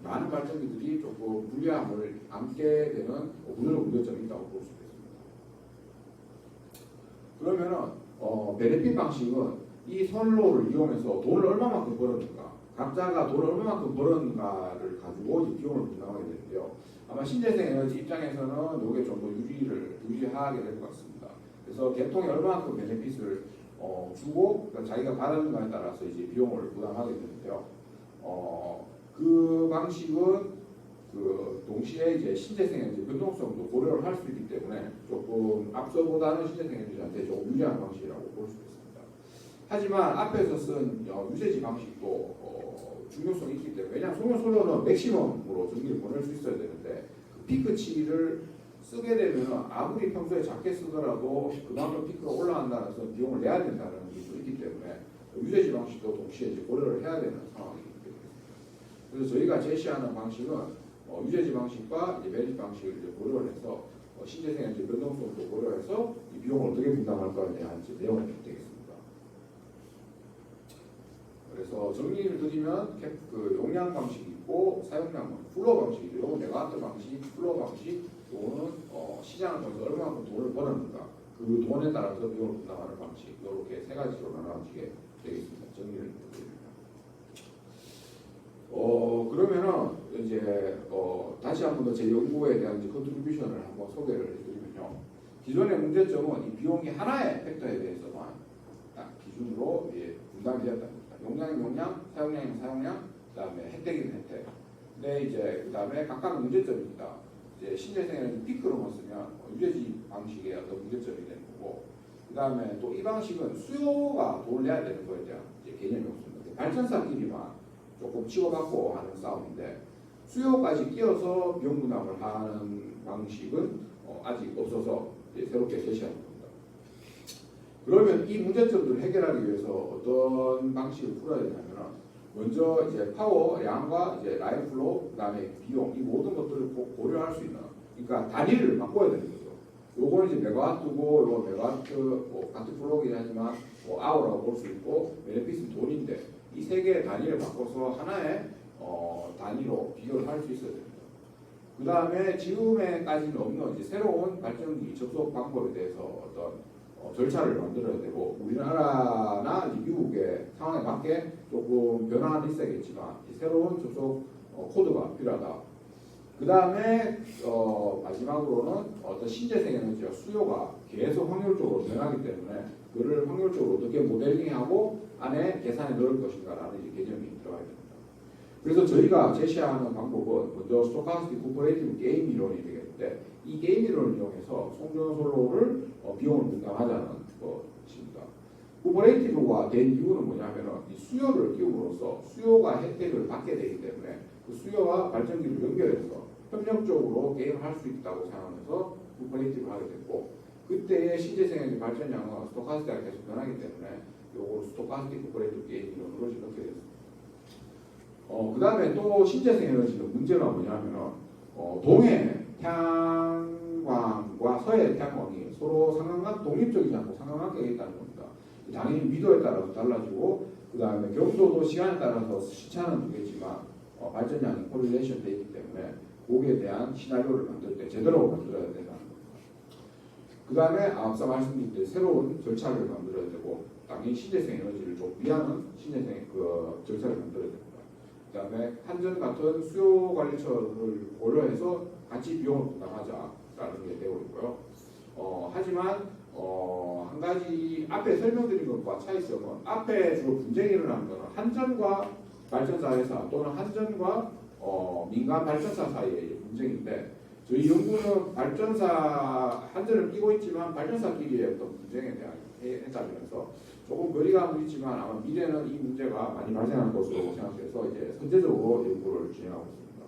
많은 발전기들이 조금 불리함을 안게 되는 문제점이 있다고 볼 수 있습니다. 그러면은 베네핏 방식은 이 선로를 이용해서 돈을 얼마만큼 벌었는가, 각자가 돈을 얼마만큼 벌었는가를 가지고 이제 비용을 분담하게 되는데요. 아마 신재생 에너지 입장에서는 이게 좀 더 유리하게 될 것 같습니다. 그래서 개통에 얼마만큼 베네핏을 주고 그러니까 자기가 받았는가에 따라서 이제 비용을 부담하게 되는데요. 그 방식은 그 동시에 이제 신재생 에너지 변동성도 고려를 할 수 있기 때문에 조금 앞서보다는 신재생 에너지한테 조금 유리한 방식이라고 볼 수 있습니다. 하지만 앞에서 쓴 유세지 방식도 중요성이 있기 때문에 왜냐하면 송전솔로는 맥시멈으로 전기를 보낼 수 있어야 되는데 그 피크치를 쓰게 되면 아무리 평소에 작게 쓰더라도 그만큼 피크가 올라간다는 비용을 내야 된다는 게 있기 때문에 유세지 방식도 동시에 이제 고려를 해야 되는 상황이 되겠습니다. 그래서 저희가 제시하는 방식은 유세지 방식과 이제 매립 방식을 이제 고려를 해서 신재생 에너지 변동성도 고려해서 이 비용을 어떻게 분담할까에 대한 이제 내용이 되겠습니다. 그래서 정리를 드리면 그 용량 방식이 있고 사용량은 플로어 방식이죠. 이건 메가와트 방식, 플로어 방식, 이거는 시장을 통해서 얼마만큼 돈을 벌었는가 그 돈에 따라서 비용을 분담하는 방식 이렇게 세 가지로 나눠지게 되겠습니다. 정리를 드립니다. 그러면은 이제 다시 한 번 더 제 연구에 대한 이제 컨트리뷰션을 한번 소개를 해드리면요. 기존의 문제점은 이 비용이 하나의 팩터에 대해서만 딱 기준으로 분담이 되었다. 용량이면 용량, 사용량이면 사용량, 그다음에 혜택이면 혜택. 근데 이제 그다음에 각각 문제점이 있다. 이제 신재생 에너지 피크로만 쓰면 유세지 방식의 어떤 문제점이 되는 거고, 그다음에 또 이 방식은 수요가 돈을 내야 되는 거에 대한 이제 개념이 없습니다. 발전사끼리만 조금 치고받고 하는 싸움인데 수요까지 끼어서 비용 분담을 하는 방식은 아직 없어서 이제 새롭게 제시하는 겁니다. 그러면 이 문제점들을 해결하기 위해서 어떤 방식을 풀어야 되냐면 먼저 이제 파워, 양과 이제 라인 플로우, 그다음에 비용 이 모든 것들을 고려할 수 있는 그러니까 단위를 바꿔야 되는 거죠. 요거는 이제 메가와트고 요 메가와트 같은 블록이긴 하지만 아워라고 볼 수 있고 베네핏은 돈인데 이 세 개의 단위를 바꿔서 하나의 단위로 비교를 할 수 있어야 됩니다. 그 다음에 지금에까지는 없는 이제 새로운 발전기 접속 방법에 대해서 어떤 절차를 만들어야 되고 우리나라나 이제 미국의 상황에 맞게 조금 변화는 있어야겠지만 새로운 접속 코드가 필요하다. 그 다음에 마지막으로는 어떤 신재생 에너지와 수요가 계속 확률적으로 변하기 때문에 그를 확률적으로 어떻게 모델링하고 안에 계산에 넣을 것인가라는 이제 개념이 들어가야 됩니다. 그래서 저희가 제시하는 방법은 먼저 스토카스틱 코퍼레이티브 게임 이론이 되겠는데 이 게임 이론을 이용해서 송전솔로를 비용을 분담하자는 것입니다. 코퍼레이티브가 된 이유는 뭐냐면은 이 수요를 띄움으로써 수요가 혜택을 받게 되기 때문에 그 수요와 발전기를 연결해서 협력적으로 게임을 할 수 있다고 생각하면서 코퍼레이티브를 하게 됐고 그때의 신재생에너지 발전량은 스토카스틱이 계속 변하기 때문에 요걸 스토카스틱 코퍼레이티브 게임 이론으로 이렇게 됐습니다. 그 다음에 또 신재생 에너지는 문제가 뭐냐면 동해 태양광과 서해 태양광이 서로 상관관 독립적이지 않고 상관관계가 있다는 겁니다. 당연히 미도에 따라서 달라지고 그 다음에 경도도 시간에 따라서 시차는 두겠지만 발전량이 코릴레이션 되어 있기 때문에 거기에 대한 시나리오를 만들 때 제대로 만들어야 된다는 겁니다. 그 다음에 앞서 말씀드린 때 새로운 절차를 만들어야 되고 당연히 신재생 에너지를 좀 위하는 신재생 절차를 만들어야 됩니다. 그 다음에 한전 같은 수요 관리처를 고려해서 같이 비용을 부담하자라는 게 되고 있고요. 하지만 한 가지 앞에 설명드린 것과 차이점은 앞에 주로 분쟁이 일어나는 것은 한전과 발전사 회사 또는 한전과 민간 발전사 사이의 분쟁인데 저희 연구는 발전사 한전을 끼고 있지만 발전사끼리의 어떤 분쟁에 대한 해답이면서 조금 거리감은 있지만 아마 미래는 이 문제가 많이 발생할 것으로 생각해서 이제 선제적으로 연구를 진행하고 있습니다.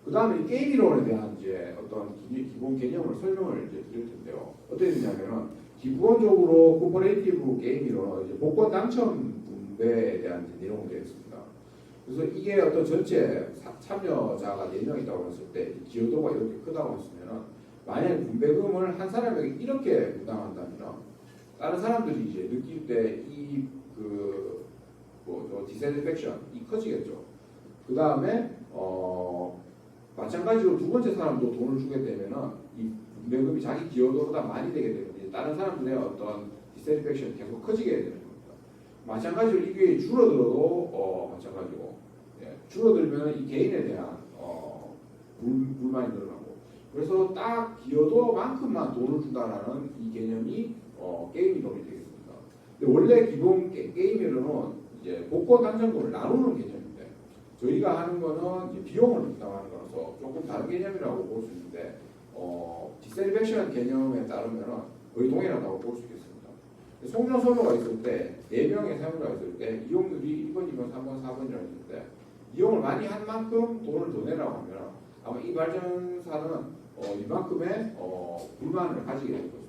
그 다음에 이 게임 이론에 대한 이제 어떤 기본 개념을 설명을 이제 드릴 텐데요. 어떻게 되냐면은 기본적으로 코퍼레이티브 게임 이론은 이제 복권 당첨 분배에 대한 내용이 되어 있습니다. 그래서 이게 어떤 전체 참여자가 4명 있다고 했을 때 기여도가 이렇게 크다고 했으면은 만약 분배금을 한 사람에게 이렇게 부담한다면 다른 사람들이 이제 느낄 때 이 디스세티스팩션이 커지겠죠. 그 다음에 마찬가지로 두 번째 사람도 돈을 주게 되면은 이 분배금이 자기 기여도보다 많이 되게 되면 다른 사람들의 어떤 디스세티스팩션이 계속 커지게 되는 겁니다. 마찬가지로 이게 줄어들어도 마찬가지고 줄어들면 이 개인에 대한 불만이 늘어나고 그래서 딱 기여도만큼만 돈을 준다라는 이 개념이 게임 이론이 되겠습니다. 근데 원래 기본 게임 이론은 이제 복권 당첨금을 나누는 개념인데 저희가 하는 거는 이제 비용을 부담하는 거라서 조금 다른 개념이라고 볼 수 있는데 디스세티스팩션 개념에 따르면 거의 동일하다고 볼 수 있겠습니다. 송전솔로가 있을 때 4명의 사용자가 있을 때 이용률이 1번, 2번, 3번, 4번이라고 했을 때 이용을 많이 한 만큼 돈을 더 내라고 하면 아마 이 발전사는 이만큼의 불만을 가지게 될 것입니다.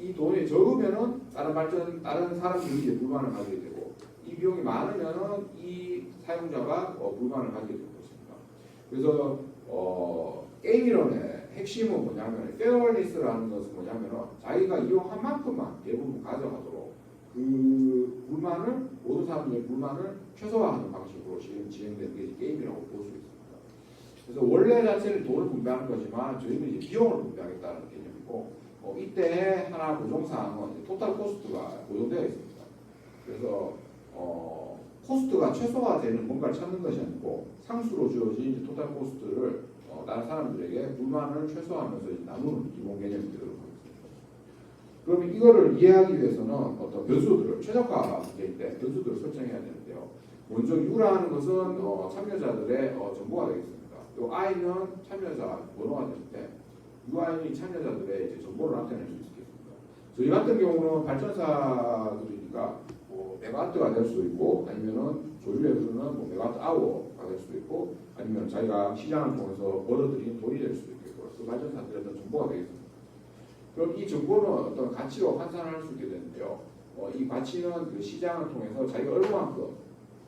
이 돈이 적으면은 다른 사람들이 이제 불만을 가지게 되고 이 비용이 많으면은 이 사용자가 불만을 가지게 될 것입니다. 그래서 게임 이론의 핵심은 뭐냐면 페어리스라는 것은 뭐냐면은 자기가 이용한 만큼만 대부분 가져가도록 그 불만을 모든 사람들의 불만을 최소화하는 방식으로 지금 진행되는 게 게임이라고 볼 수 있습니다. 그래서 원래 자체는 돈을 분배하는 거지만 저희는 이제 비용을 분배하겠다는 개념이고 이때 하나 고정사항은 토탈 코스트가 고정되어 있습니다. 그래서 코스트가 최소화되는 뭔가를 찾는 것이 아니고 상수로 주어진 토탈 코스트를 다른 사람들에게 불만을 최소화하면서 나누는 기본 개념이 되도록 하겠습니다. 그러면 이거를 이해하기 위해서는 어떤 변수들을 최적화 문제일 때 변수들을 설정해야 되는데요. 먼저 U라는 것은 참여자들의 정보가 되겠습니다. 요 I는 참여자 번호가 될 때 UI는 참여자들의 이제 정보를 나타낼 수 있겠습니다. 저희 같은 경우는 발전사들이니까 메가와트가 될 수도 있고 아니면은 조율에 흐르는 메가와트 아워가 될 수도 있고 아니면 자기가 시장을 통해서 벌어들인 돈이 될 수도 있겠고 그 발전사들의 어떤 정보가 되겠습니다. 그럼 이 정보는 어떤 가치로 환산할 수 있게 되는데요. 이 가치는 그 시장을 통해서 자기가 얼마만큼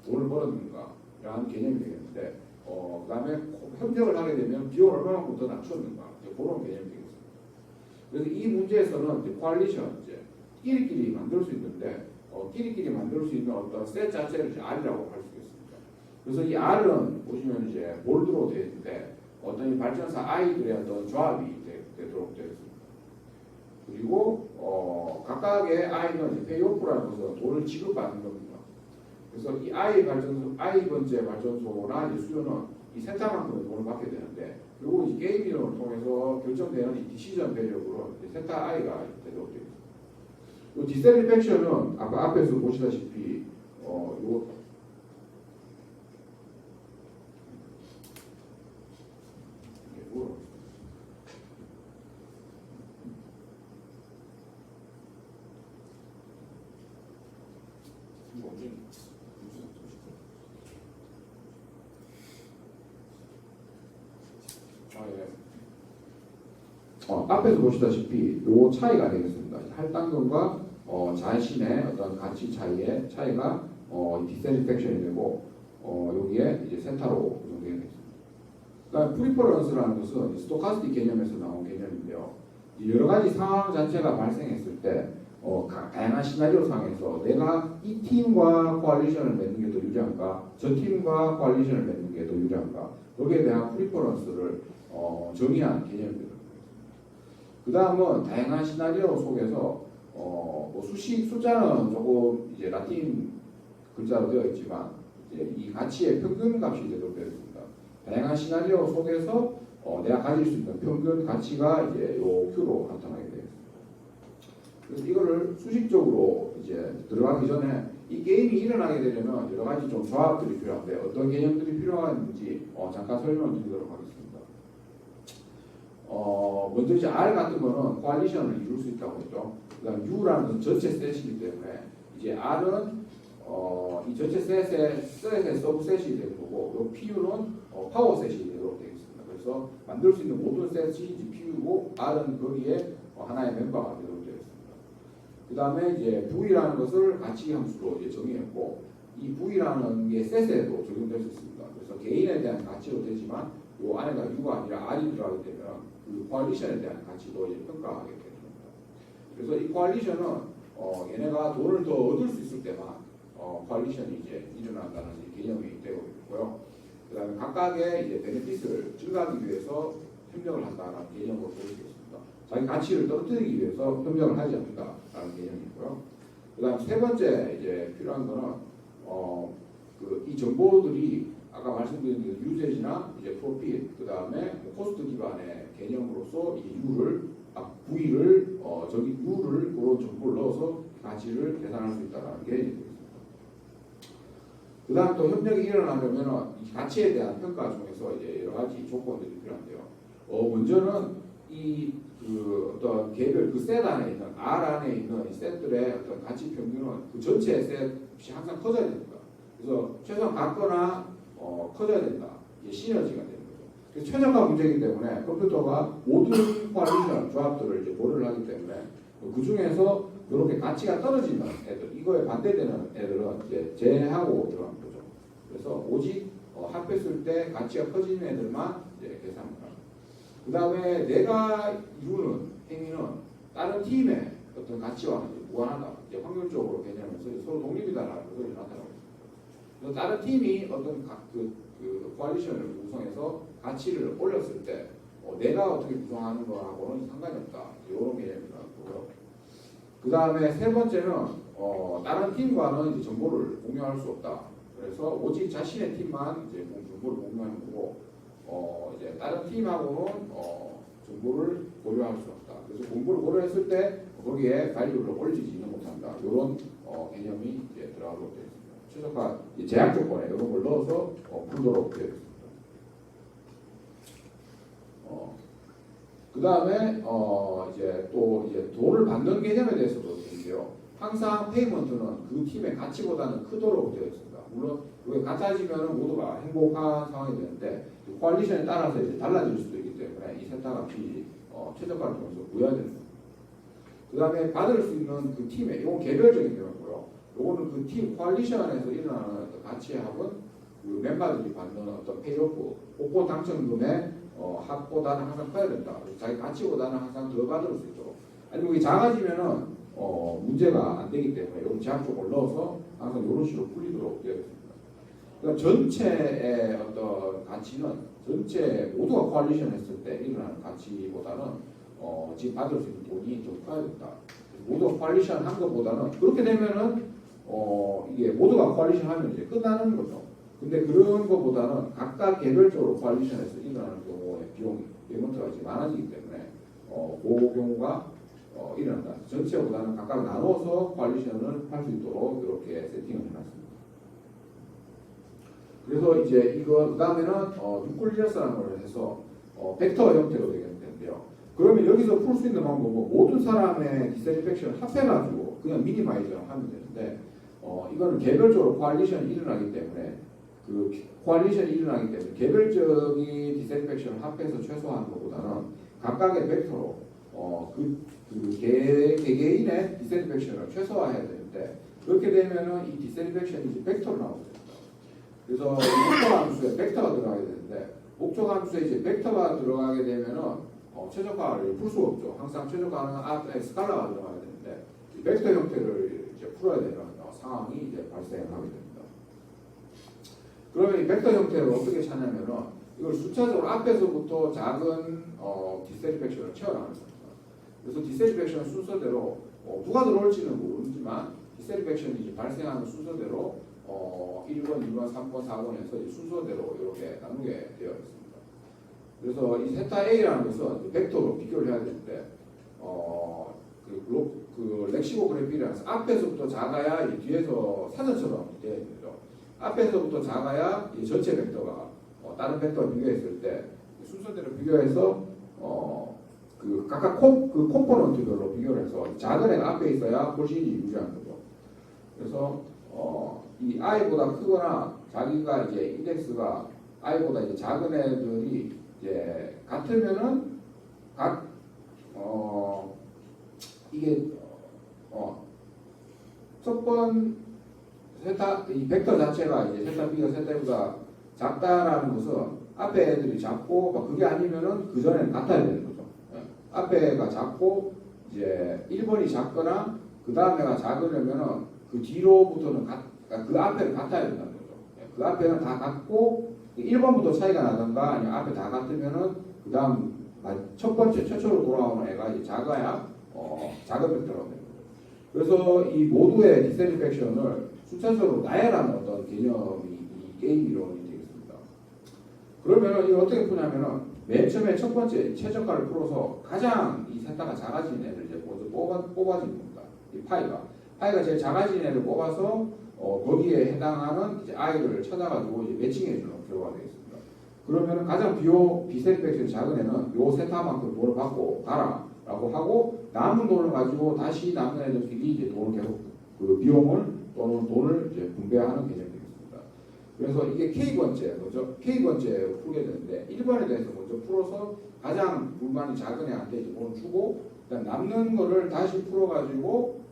돈을 벌었는가라는 개념이 되겠는데 그다음에 협력을 하게 되면 비용을 얼마만큼 더 낮췄는가 그런 개념이 되겠습니다. 그래서 이 문제에서는 이제 코알리션 이제 끼리끼리 만들 수 있는데 끼리끼리 만들 수 있는 어떤 셋 자체를 이제 R이라고 할 수 있습니다. 그래서 이 R은 보시면 이제 볼드로 되어 있는데 어떤 이 발전사 I들의 어떤 조합이 되도록 되어 있습니다. 그리고 각각의 I는 이제 페이오프라는 것은 돈을 지급받는 겁니다. 그래서 이 I 번째 발전소나 이제 수요는 이 세타만큼의 돈을 받게 되는데 그리고 이 게임 이론을 통해서 결정되는 이 디시전 밸류로 세타 I가 되도록 되어 있습니다. 이 디스리팩션은 아까 앞에서 보시다시피 요거 앞에서 보시다시피 요 차이가 되겠습니다. 할당금과 자신의 어떤 가치 차이의 차이가 디스리팩션이 되고 여기에 이제 세타로 구성되어 있습니다. 그다음 프리퍼런스라는 것은 스토카스틱 개념에서 나온 개념인데요. 여러 가지 상황 자체가 발생했을 때 다양한 시나리오 상에서 내가 이 팀과 코알리션을 맺는 게 더 유리한가, 저 팀과 코알리션을 맺는 게 더 유리한가, 여기에 대한 프리퍼런스를 정의한 개념입니다. 그 다음은 다양한 시나리오 속에서 뭐 숫자는 조금 이제 라틴 글자로 되어 있지만 이제 이 가치의 평균 값이 되도록 되어 있습니다. 다양한 시나리오 속에서 내가 가질 수 있는 평균 가치가 이제 요 Q로 나타나게 되어 있습니다. 그래서 이거를 수식적으로 이제 들어가기 전에 이 게임이 일어나게 되려면 여러 가지 좀 조합들이 필요한데 어떤 개념들이 필요한지 잠깐 설명드리도록 하겠습니다. 먼저 이제 R 같은 거는 코알리션을 이룰 수 있다고 했죠. 그다음 U라는 것은 전체 셋이기 때문에 이제 R은 이 전체 셋의 서브셋이 되는 거고, 요 PU는 파워셋이 되도록 되겠습니다. 그래서 만들 수 있는 모든 셋이 이제 PU고 R은 거기에 하나의 멤버가 되도록 되겠습니다. 그 다음에 이제 V라는 것을 가치 함수로 이제 정의했고, 이 V라는 게 셋에도 적용될 수 있습니다. 그래서 개인에 대한 가치도 되지만 요 안에가 U가 아니라 R이 들어가게 되면 그 코알리션에 대한 가치도 이제 평가하게 됩니다. 그래서 이 코알리션은 얘네가 돈을 더 얻을 수 있을 때만 코알리션이 이제 일어난다는 개념이 되고 있고요. 그 다음에 각각의 이제 베네핏을 증가하기 위해서 협력을 한다는 개념으로 볼 수 있습니다. 자기 가치를 떨어뜨리기 위해서 협력을 하지 않는다라는 개념이 있고요. 그 다음 세 번째 이제 필요한 거는 이 정보들이 아까 말씀드린 그 유세지나 이제 프로핏, 그 다음에 코스트 기반의 개념으로서 이 V를 저기 U를 그런 정보를 넣어서 가치를 계산할 수 있다는 게 되겠습니다. 그 다음 또 협력이 일어나려면 이 가치에 대한 평가 중에서 이제 여러 가지 조건들이 필요한데요. 먼저는 어떤 개별 그 셋 안에 있는 R 안에 있는 이 셋들의 어떤 가치 평균은 그 전체 셋이 항상 커져야 됩니다. 그래서 최소한 같거나 커져야 된다. 이게 시너지가 되는 거죠. 그래서 최적화 문제이기 때문에 컴퓨터가 모든 코알리션 조합들을 이제 고려를 하기 때문에 그 중에서 이렇게 가치가 떨어지는 애들, 이거에 반대되는 애들은 이제 제외하고 들어가는 거죠. 그래서 오직 합했을 때 가치가 커지는 애들만 이제 계산을 합니다. 그 다음에 내가 이루는 행위는 다른 팀의 어떤 가치와 무관하다. 이제 확률적으로 개념에서 서로 독립이다라는 것을 나타나고 있습니다. 그래서 다른 팀이 어떤 코알리션을 구성해서 가치를 올렸을 때 내가 어떻게 구성하는 거하고는 상관이 없다. 이런 개념이 나왔고요. 그 다음에 세 번째는 다른 팀과는 이제 정보를 공유할 수 없다. 그래서 오직 자신의 팀만 이제 정보를 공유하는 거고, 이제 다른 팀하고는 정보를 고려할 수 없다. 그래서 정보를 고려했을 때 거기에 밸류를 올리지는 못한다. 이런 개념이 이제 들어가도록 되어 있습니다. 최적화 제약 조건에 이런 걸 넣어서 풀도록 되어 있습니다. 그 다음에 이제 또 이제 돈을 받는 개념에 대해서도 있는데요. 항상 페이먼트는 그 팀의 가치보다는 크도록 되어 있습니다. 물론 그게 같아지면 모두가 행복한 상황이 되는데 코알리션에 따라서 이제 달라질 수도 있기 때문에 이 세타 값이 최저가를 통해서 구해야 됩니다. 그 그 다음에 받을 수 있는 그 팀의 이건 개별적인 경우고요. 요거는 그 팀 콜리션에서 일어나는 어떤 가치의 합은 그 멤버들이 받는 어떤 페이오프 복권 당첨금의 합보다는 항상 커야 된다. 자기 가치보다는 항상 더 받을 수 있도록. 아니면 이게 작아지면은 문제가 안 되기 때문에 이런 제한적으로 넣어서 항상 이런 식으로 풀리도록 되어 있습니다. 그러니까 전체의 어떤 가치는 전체 모두가 콜리션 했을 때 일어나는 가치보다는 지금 받을 수 있는 돈이 좀 커야 된다. 모두가 콜리션 한 것보다는 그렇게 되면은 이게 모두가 콜리션 하면 이제 끝나는 거죠. 근데 그런 것보다는 각각 개별적으로 콜리션에서 일어나는 경우에 비용 페이먼트가 이제 많아지기 때문에 그 경우가 일어난다. 전체보다는 각각 나눠서 콜리션을 할 수 있도록 이렇게 세팅을 해놨습니다. 그래서 이제 이거 그다음에는 뉴클리어스라는 걸 해서 벡터 형태로 되겠는데요. 그러면 여기서 풀 수 있는 방법은 모든 사람의 디스사티스팩션을 합해가지고 그냥 미니마이즈를 하면 되는데 이거는 개별적으로 코알리션이 일어나기 때문에 그 코알리션이 일어나기 때문에 개별적인 디스사티스팩션을 합해서 최소화하는 것보다는 각각의 벡터로 개개인의 디스사티스팩션을 최소화해야 되는데 그렇게 되면은 이 디스사티스팩션이 이제 벡터로 나오게 됩니다. 그래서 목적 함수에 벡터가 들어가게 되는데 목적 함수에 이제 벡터가 들어가게 되면은 최적화를 풀 수가 없죠. 항상 최적화는 스칼라가 들어가야 되는데 이 벡터 형태를 이제 풀어야 되는 상황이 이제 발생하게 됩니다. 그러면 이 벡터 형태를 어떻게 찾냐면은 이걸 숫자적으로 앞에서부터 작은 디스사티스팩션을 채워나가는 겁니다. 그래서 디스사티스팩션 순서대로 누가 들어올지는 모르지만 디스사티스팩션이 이제 발생하는 순서대로 1번, 2번, 3번, 4번에서 순서대로 이렇게 나누게 되어 있습니다. 그래서 이 세타 A라는 것은 벡터로 비교를 해야 되는데 그 렉시고그래피라는 앞에서부터 작아야 이 뒤에서 사전처럼 되어 있는 거죠. 앞에서부터 작아야 이 전체 벡터가 다른 벡터와 비교했을 때 순서대로 비교해서 그 각각 그 컴포넌트별로 비교를 해서 작은 애가 앞에 있어야 훨씬이 유리한 거죠. 그래서 이 i보다 크거나 자기가 이제 인덱스가 i보다 이제 작은 애들이 이제 같으면은 이게 첫번 이 벡터 자체가 이제 세타 b가 세타 a보다 작다라는 것은 앞에 애들이 작고 그게 아니면은 그 전에는 같아야 되는 거죠. 앞에가 작고 이제 1번이 작거나 그 다음에가 작으려면은 그 뒤로부터는 그 앞에는 같아야 된다는 거죠. 그 앞에는 다 같고 1번부터 차이가 나던가 아니면 앞에 다 같으면은 그 다음 첫 번째 최초로 돌아오는 애가 이제 작아야 작은 벡터라고 됩니다. 그래서 이 모두의 디스사티스팩션을 숫자적으로 나열하는 어떤 개념이 이 게임 이론이 되겠습니다. 그러면은 이걸 어떻게 푸냐면은 맨 처음에 첫 번째 최저가를 풀어서 가장 이 세타가 작아진 애를 이제 먼저 뽑아주는 겁니다. 이 파이가 제일 작아진 애를 뽑아서 거기에 해당하는 이제 i를 찾아가지고 이제 매칭해주는 결과가 되겠습니다. 그러면 가장 디스사티스팩션이 작은 애는 요 세타만큼 돈을 받고 가라라고 하고 남은 돈을 가지고 다시 남은 애들끼리 이제 돈을 계속 그 비용을 또는 돈을 이제 분배하는 개념이 되겠습니다. 그래서 이게 K번째 먼저 K번째 풀게 되는데 1번에 대해서 먼저 풀어서 가장 불만이 작은 애한테 이제 돈을 주고 그다음 남는 거를 다시 풀어가지고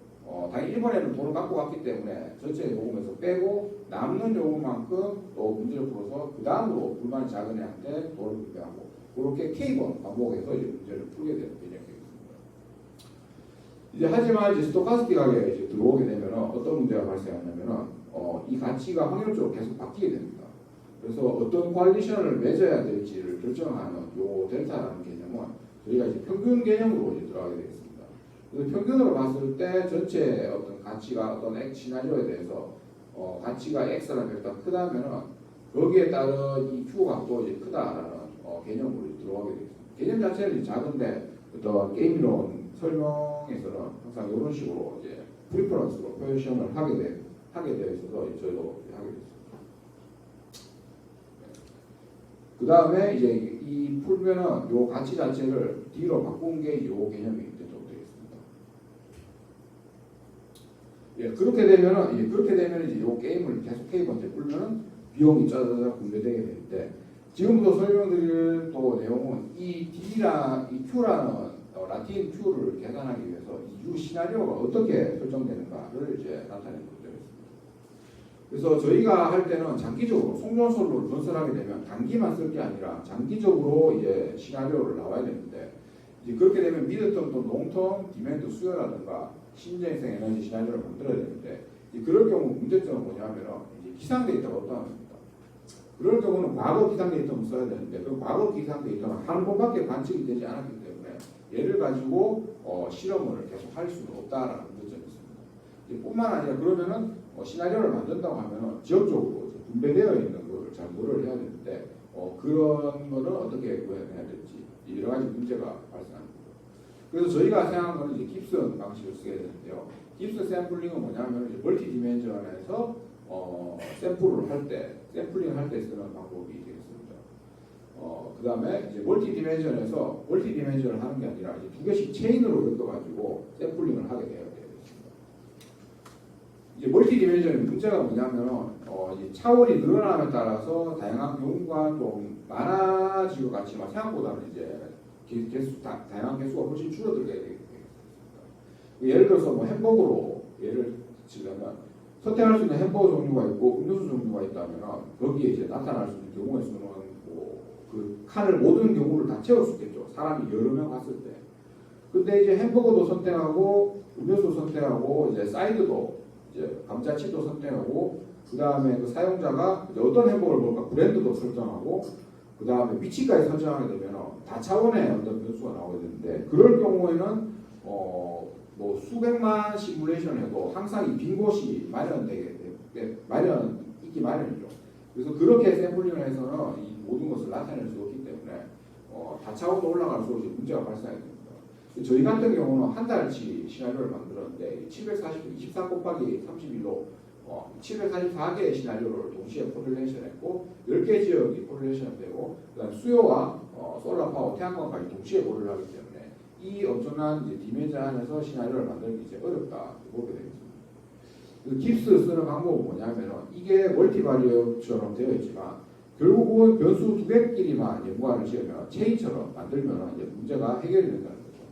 당연히 1번에는 돈을 갖고 갔기 때문에 전체 요금에서 빼고 남는 요금만큼 또 문제를 풀어서 그 다음으로 불만이 작은 애한테 돈을 분배하고 그렇게 K번 반복해서 이제 문제를 풀게 되는 개념이 되겠습니다. 이제 하지만 이제 스토카스틱하게 이제 들어오게 되면 어떤 문제가 발생하냐면은 이 가치가 확률적으로 계속 바뀌게 됩니다. 그래서 어떤 콜리션을 맺어야 될지를 결정하는 요 델타라는 개념은 저희가 이제 평균 개념으로 이제 들어가게 되겠습니다. 그래서 평균으로 봤을 때 전체 어떤 가치가 어떤 시나리오에 대해서 가치가 x라는 벡터가 크다면은 거기에 따른 이 q 값도 이제 크다라는 개념으로 들어가게 되겠습니다. 개념 자체는 이제 작은데 어떤 게임이론 설명에서는 항상 이런 식으로 이제 프리퍼런스로 표현을 하게 되어 있어서 저희도 하게 됐습니다. 그 다음에 이제 이 풀면은 요 가치 자체를 D로 바꾼 게 요 개념이 되도록 되겠습니다. 예, 그렇게 되면은 이제 요 게임을 계속 K번째 풀면은 비용이 짜자자 분배되게 되는데 지금부터 설명드릴 또 내용은 이 D랑 이 Q라는 라틴 Q를 계산하기 위해서 이 두 시나리오가 어떻게 설정되는가를 이제 나타내는 것들입니다. 그래서 저희가 할 때는 장기적으로 송전솔로를 건설하게 되면 단기만 쓸 게 아니라 장기적으로 이제 시나리오를 나와야 되는데 이제 그렇게 되면 미드텀 또 롱텀 디맨드 수요라든가 신재생 에너지 시나리오를 만들어야 되는데 그럴 경우 문제점은 뭐냐면은 이제 기상 데이터가 없다는 겁니다. 그럴 경우는 과거 기상 데이터만 써야 되는데 그 과거 기상 데이터는 한 번밖에 관측이 되지 않았기 때문에 얘를 가지고 실험을 계속 할 수는 없다라는 문제점이 있습니다. 뿐만 아니라 그러면은 시나리오를 만든다고 하면은 지역적으로 분배되어 있는 걸 잘 고려를 해야 되는데 그런 거는 어떻게 구현해야 될지 여러 가지 문제가 발생합니다. 그래서 저희가 생각한 거는 이제 깁슨 방식을 쓰게 되는데요. 깁슨 샘플링은 뭐냐면 이제 멀티 디멘전에서 샘플을 할 때, 샘플링을 할 때 쓰는 방법이 되겠습니다. 그 다음에 이제 멀티 디멘전에서 멀티 디멘전을 하는 게 아니라 이제 두 개씩 체인으로 엮어가지고 샘플링을 하게 되어야 되겠습니다. 이제 멀티 디멘전의 문제가 뭐냐면 이제 차원이 늘어남에 따라서 다양한 경우가 좀 많아질 것 같지만 생각보다는 이제 다양한 개수가 훨씬 줄어들게 되겠습니다. 예를 들어서 뭐 햄버거로 예를 들자면 선택할 수 있는 햄버거 종류가 있고 음료수 종류가 있다면 거기에 이제 나타날 수 있는 경우의 수는 그 칸을 모든 경우를 다 채울 수 있겠죠. 사람이 여러 명 갔을 때. 근데 이제 햄버거도 선택하고 음료수 선택하고 이제 사이드도 이제 감자칩도 선택하고 그 다음에 그 사용자가 어떤 햄버거를 먹을까 브랜드도 설정하고 그 다음에 위치까지 설정하게 되면 다차원의 어떤 변수가 나오게 되는데 그럴 경우에는 뭐 수백만 시뮬레이션을 해도 항상 이 빈 곳이 있기 마련이죠. 그래서 그렇게 샘플링을 해서는 이 모든 것을 나타낼 수 없기 때문에 다차원으로 올라갈수록 문제가 발생하게 됩니다. 저희 같은 경우는 한 달치 시나리오를 만들었는데 24 곱하기 31로 744개의 시나리오를 동시에 코릴레이션했고 10개 지역이 코릴레이션 되고 그다음 수요와 솔라 파워, 태양광까지 동시에 고려를 하기 때문에 이 엄청난 이제 디멘전 안에서 시나리오를 만들기 이제 어렵다 보게 되겠습니다. 깁스 쓰는 방법은 뭐냐면은 이게 멀티바리어처럼 되어 있지만 결국은 변수 두 개끼리만 연관을 지으면 체인처럼 만들면 이제 문제가 해결이 된다는 거죠.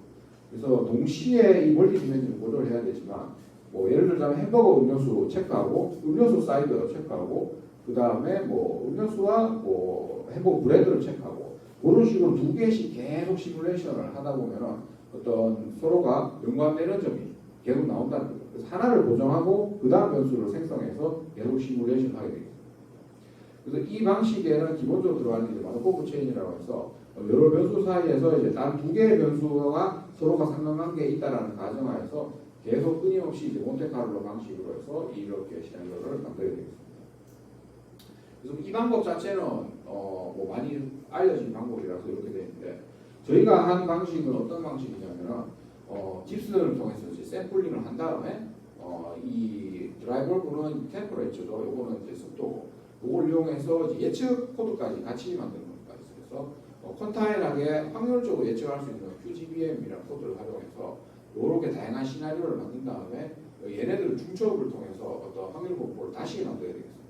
그래서 동시에 이 멀티 디멘전을 고려를 해야 되지만 뭐 예를 들자면 햄버거 음료수 체크하고 음료수 사이드 체크하고 그 다음에 뭐 음료수와 뭐 햄버거 브랜드를 체크하고 그런 식으로 두 개씩 계속 시뮬레이션을 하다 보면은 어떤 서로가 연관되는 점이 계속 나온다는 거죠. 그래서 하나를 고정하고 그 다음 변수를 생성해서 계속 시뮬레이션 하게 되겠습니다. 그래서 이 방식에는 기본적으로 들어가는 게 마르코프 체인이라고 해서 여러 변수 사이에서 이제 단 두 개의 변수가 서로가 상관관계에 있다라는 가정하에서 계속 끊임없이 이제 몬테카를로 방식으로 해서 이렇게 시나리오를 만들게 되겠습니다. 그래서 이 방법 자체는 뭐 많이 알려진 방법이라서 이렇게 되는데 저희가 한 방식은 어떤 방식이냐면은 깁슨을 통해서 이제 샘플링을 한 다음에 이 드라이버는 템퍼레이처죠. 요거는 이제 습도고 요걸 이용해서 이제 예측 코드까지 같이 만드는 것까지 있어서 콘타인하게 확률적으로 예측할 수 있는 QGBM이라는 코드를 활용해서 이렇게 다양한 시나리오를 만든 다음에 얘네들 중첩을 통해서 어떤 확률 분포를 다시 만들어야 되겠습니다.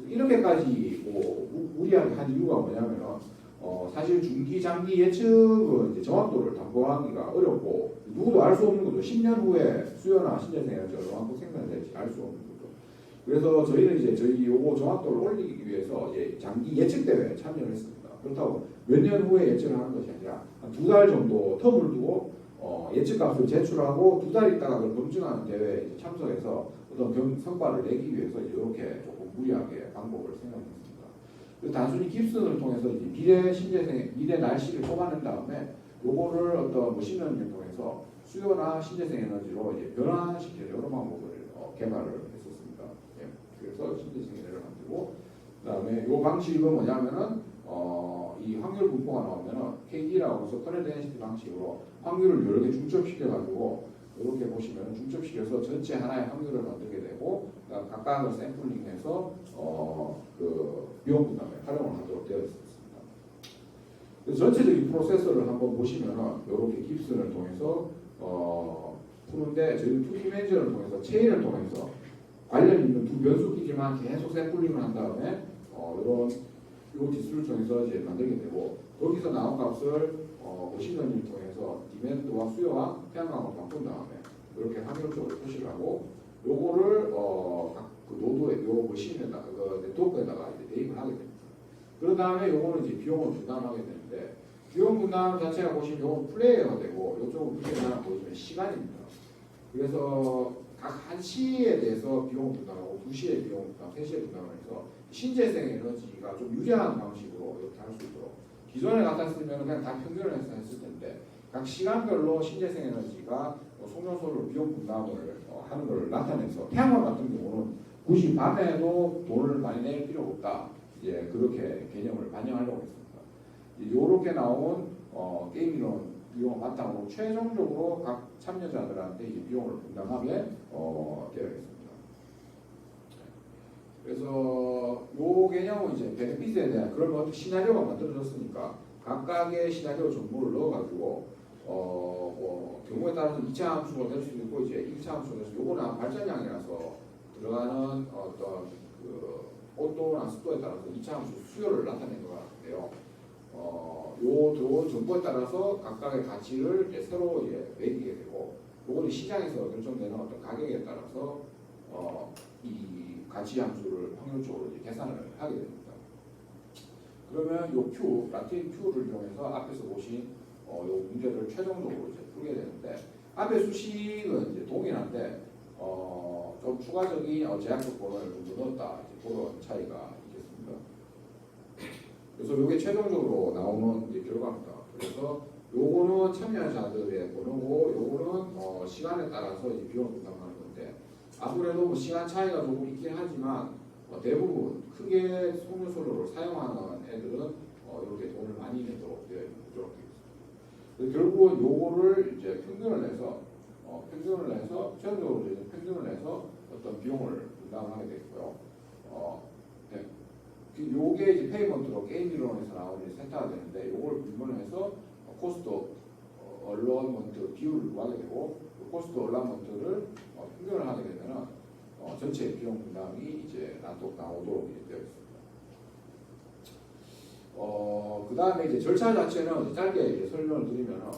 이렇게까지 뭐 무리하게 한 이유가 뭐냐면은 사실 중기 장기 예측은 이제 정확도를 담보하기가 어렵고 누구도 알 수 없는 거죠. 10년 후에 수요나 신재생 에너지가 얼마만큼 생산될지 알 수 없는 거죠. 그래서 저희는 이제 저희 요거 정확도를 올리기 위해서 이제 장기 예측 대회에 참여를 했습니다. 그렇다고 몇 년 후에 예측을 하는 것이 아니라 한 2달 정도 텀을 두고 예측값을 제출하고 2달 있다가 그걸 검증하는 대회에 참석해서 어떤 성과를 내기 위해서 이렇게 조금 무리하게 방법을 생각했습니다. 단순히 깁슨을 통해서 이제 미래 날씨를 뽑아낸 다음에 요거를 어떤 머신러닝을 통해서 수요나 신재생 에너지로 이제 변화시키는 여러 방법을 개발을 했었습니다. 예. 그래서 신재생 에너지를 만들고 그다음에 요 방식은 뭐냐면은 이 확률 분포가 나오면은 KD라고 해서 커널 데니시티 방식으로 확률을 여러 개 중첩시켜가지고 이렇게 보시면 중첩시켜서 전체 하나의 확률을 만들게 되고 각각을 샘플링해서 그 비용 부담에 활용을 하도록 되어 있습니다. 그래서 전체적인 프로세서를 한번 보시면은 이렇게 깁슨을 통해서 푸는데 저희는 2디멘전을 통해서 체인을 통해서 관련 있는 두 변수끼리만 계속 샘플링을 한 다음에 이런 기술을 통해서 이제 만들게 되고 거기서 나온 값을 머신러닝을 통해서 디맨드와 수요와 태양광을 바꾼 다음에 확률적으로 표시를 하고 요거를 그 노드에 요 머신에다가 그 네트워크에다가 이제 대입을 하게 됩니다. 그런 다음에 요거는 이제 비용을 분담하게 되는데 비용 분담 자체가 보시면 요건 플레이어가 되고 요쪽은 이게 하나 보시면 시간입니다. 그래서 각 1시에 대해서 비용 분담하고 2시에 비용 분담, 3시에 분담을 해서 신재생 에너지가 좀 유리한 방식으로 이렇게 할 수 있도록 기존에 같았으면 그냥 다 평균을 해서 했을 텐데 각 시간별로 신재생 에너지가 송전소를 비용 분담을 하는 걸 나타내서 태양광 같은 경우는 굳이 밤에도 돈을 많이 낼 필요가 없다. 이제 그렇게 개념을 반영하려고 했습니다. 이렇게 나온 게임 이론 비용을 바탕으로 최종적으로 각 참여자들한테 이 비용을 분담하게 되어 있습니다. 그래서 요 개념은 이제 베네핏에 대한 그런 어떤 시나리오가 만들어졌으니까 각각의 시나리오 정보를 넣어가지고 뭐 경우에 따라서 2차 함수가 될 수도 있고 이제 1차 함수가 될 수도 있고 요거는 발전량이라서 들어가는 어떤 그 온도나 습도에 따라서 2차 함수 수요를 나타낸 것 같은데요. 요 들어온 정보에 따라서 각각의 가치를 이제 새로 이제 매기게 되고 요거는 시장에서 결정되는 어떤 가격에 따라서 이 가치 함수를 확률적으로 이제 계산을 하게 됩니다. 그러면 요 Q, 라틴 Q를 이용해서 앞에서 보신 요 문제를 최종적으로 이제 풀게 되는데 앞에 수식은 이제 동일한데 좀 추가적인 제약적 번호를 좀 넣었다 이제 그런 차이가 있겠습니다. 그래서 이게 최종적으로 나오는 이제 결과입니다. 그래서 요거는 참여자들의 번호고 요거는 시간에 따라서 이제 비용을 분담하는 건데 아무래도 뭐 시간 차이가 조금 있긴 하지만 대부분 크게 송전솔로를 사용하는 애들은 이렇게 돈을 많이 내도록 되어 있는 구조로 되어 있습니다. 결국은 요거를 이제 평균을 내서 최종적으로 이제 평균을 내서 어떤 비용을 분담하게 되고요. 네. 요게 이제 페이먼트로 게임 이론에서 나오는 세타가 되는데 요걸 분분해서 코스트 얼런먼트 비율을 구하게 되고 코스트 얼런먼트를 평균을 하게 되면은 전체 비용 분담이 이제 나오도록 되어 있습니다. 그 다음에 이제 절차 자체는 짧게 이제 설명을 드리면은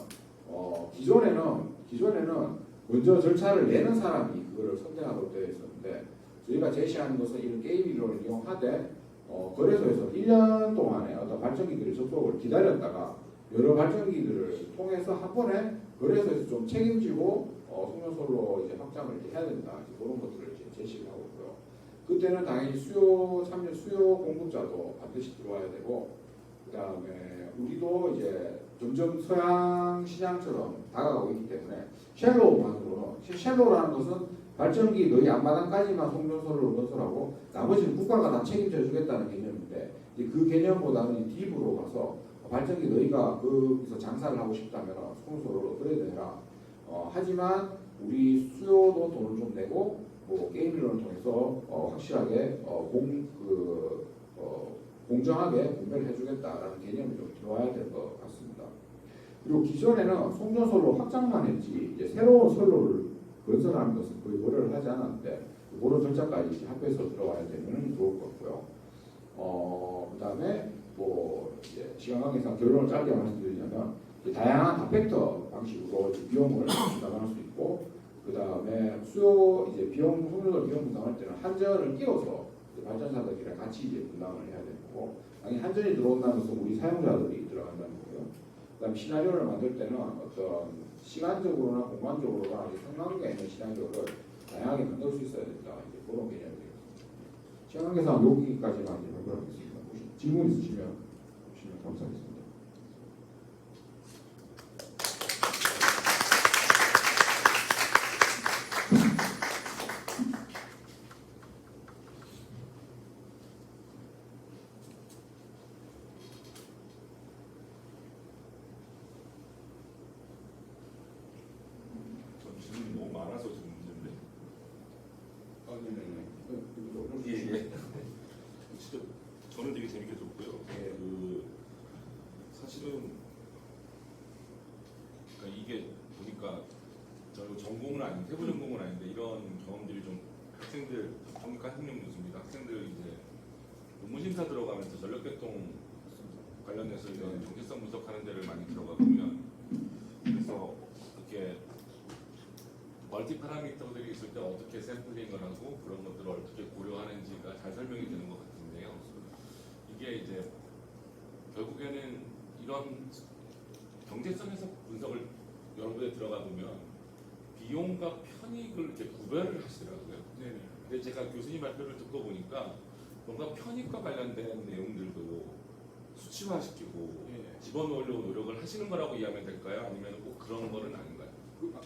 기존에는 먼저 절차를 내는 사람이 그거를 선택하도록 되어 있었는데 저희가 제시하는 것은 이런 게임 이론을 이용하되 거래소에서 1년 동안에 어떤 발전기들의 접속을 기다렸다가 여러 발전기들을 통해서 한 번에 거래소에서 좀 책임지고 송전솔로 이제 확장을 이제 해야 된다. 이제 그런 것들을 이제 제시를 하고 있고요. 그때는 당연히 참여 수요 공급자도 반드시 들어와야 되고 그 다음에 우리도 이제 점점 서양 시장처럼 다가가고 있기 때문에 쉘로우라는 것은 발전기 너희 앞마당까지만 송전솔로를 건설하고 나머지는 국가가 다 책임져 주겠다는 개념인데 그 개념보다는 딥으로 가서 발전기 너희가 거기서 장사를 하고 싶다면 송전솔로로 그래야 되라. 하지만 우리 수요도 돈을 좀 내고 뭐 게임 이론을 통해서 확실하게 공정하게 분배를 해주겠다라는 개념이 좀 들어와야 될 것 같습니다. 그리고 기존에는 송전솔로 확장만 했지 이제 새로운 선로를 건설하는 것은 거의 고려를 하지 않았는데 그런 절차까지 합해서 들어와야 되면 좋을 것 같고요. 그 다음에 뭐 이제 시간 관계상 결론을 짧게 말씀드리자면 다양한 다펙터 방식으로 비용을 분담할 수 있고 그 다음에 수요 이제 송전솔 비용 분담할 때는 한전을 끼워서 발전사들이랑 같이 이제 분담을 해야 되고 당연히 한전이 들어온다는 것은 우리 사용자들이 들어간다는 거고요. 그다음 시나리오를 만들 때는 어떤 시간적으로나 공간적으로나 상관관계 있는 시나리오를 다양하게 만들 수 있어야 된다. 이제 그런 개념이 되겠습니다. 시간 관계상 여기까지만 이제 발표하겠습니다. 질문 있으시면 주시면 감사하겠습니다. 진짜 저는 되게 재밌게 들었고요. 사실은 그러니까 이게 보니까 저 전공은 아닌 세부 전공은 아닌데 이런 경험들이 좀 학생들 전문가 학생 교수입니다. 학생들 이제 논문 심사 들어가면서 전력계통 관련해서 이런 정체성 분석하는 데를 많이 들어가 보면 그래서 이렇게 멀티 파라미터들이 있을 때 어떻게 샘플링을 하고 그런 것들을 어떻게 고려하는지가 잘 설명이 되는 것 같은데요. 이게 이제 결국에는 이런 경제성에서 분석을 여러분에 들어가 보면 비용과 편익을 이렇게 구별을 하시더라고요. 네네. 근데 제가 교수님 발표를 듣고 보니까 뭔가 편익과 관련된 내용들도 수치화시키고 예. 집어넣으려고 노력을 하시는 거라고 이해하면 될까요? 아니면 꼭 그런 거는 아닌가요?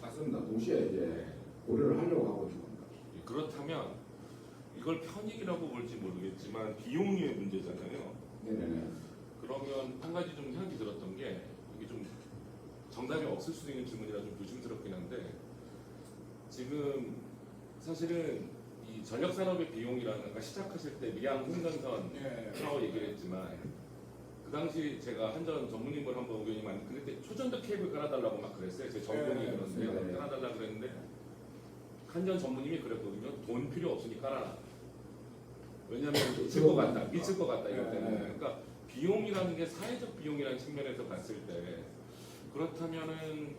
맞습니다. 동시에 이제 고려를 하려고 하고 있는 겁니다. 그렇다면 이걸 편익이라고 볼지 모르겠지만 비용의 문제잖아요. 네네네. 그러면 한 가지 좀 생각이 들었던 게 이게 좀 정답이 없을 수도 있는 질문이라 좀 조심스럽긴 한데 지금 사실은 이 전력산업의 비용이라는 거 시작하실 때 미양 홍전선이라고 예. 얘기를 했지만 그 당시 제가 한전 전문임을 한번 의견이 많이 그때 초전력 케이블 깔아달라고 막 그랬어요. 제 전공이 네, 그런데 네. 깔아달라고 그랬는데 한전 전문임이 그랬거든요. 돈 필요 없으니 깔아라. 왜냐하면 미칠 것 같다. 미칠 것 같다 이것 때문에. 그러니까 비용이라는 게 사회적 비용이라는 측면에서 봤을 때 그렇다면은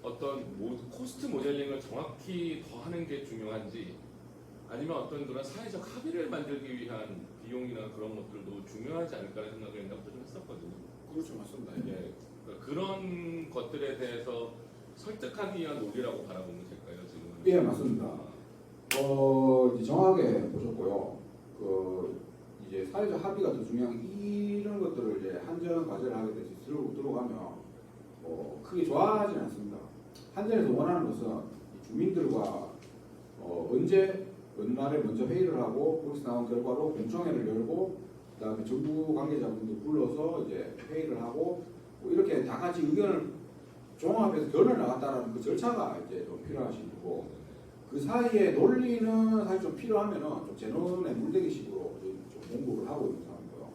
어떤 코스트 모델링을 정확히 더 하는 게 중요한지 아니면 어떤 그런 사회적 합의를 만들기 위한 비용이나 그런 것들도 중요하지 않을까라는 생각을 옛날부터 좀 했었거든요. 그렇죠, 맞습니다. 예, 그러니까 그런 것들에 대해서 설득하기 위한 논리라고 바라보면 될까요, 지금? 예, 맞습니다. 이제 정확하게 보셨고요. 이제 사회적 합의가 더 중요한 이런 것들을 이제 한전 과제를 하게 돼서 들어가면 크게 좋아하진 않습니다. 한전에서 원하는 것은 이 주민들과 언제 어느 날에 먼저 회의를 하고 거기서 나온 결과로 공청회를 열고 그다음에 정부 관계자분들 불러서 이제 회의를 하고 뭐 이렇게 다 같이 의견을 종합해서 결론을 나갔다라는 그 절차가 이제 좀 필요하시고 그 사이에 논리는 사실 좀 필요하면은 좀 제논에 물대기식으로 좀 공부를 하고 있는 상황이고요.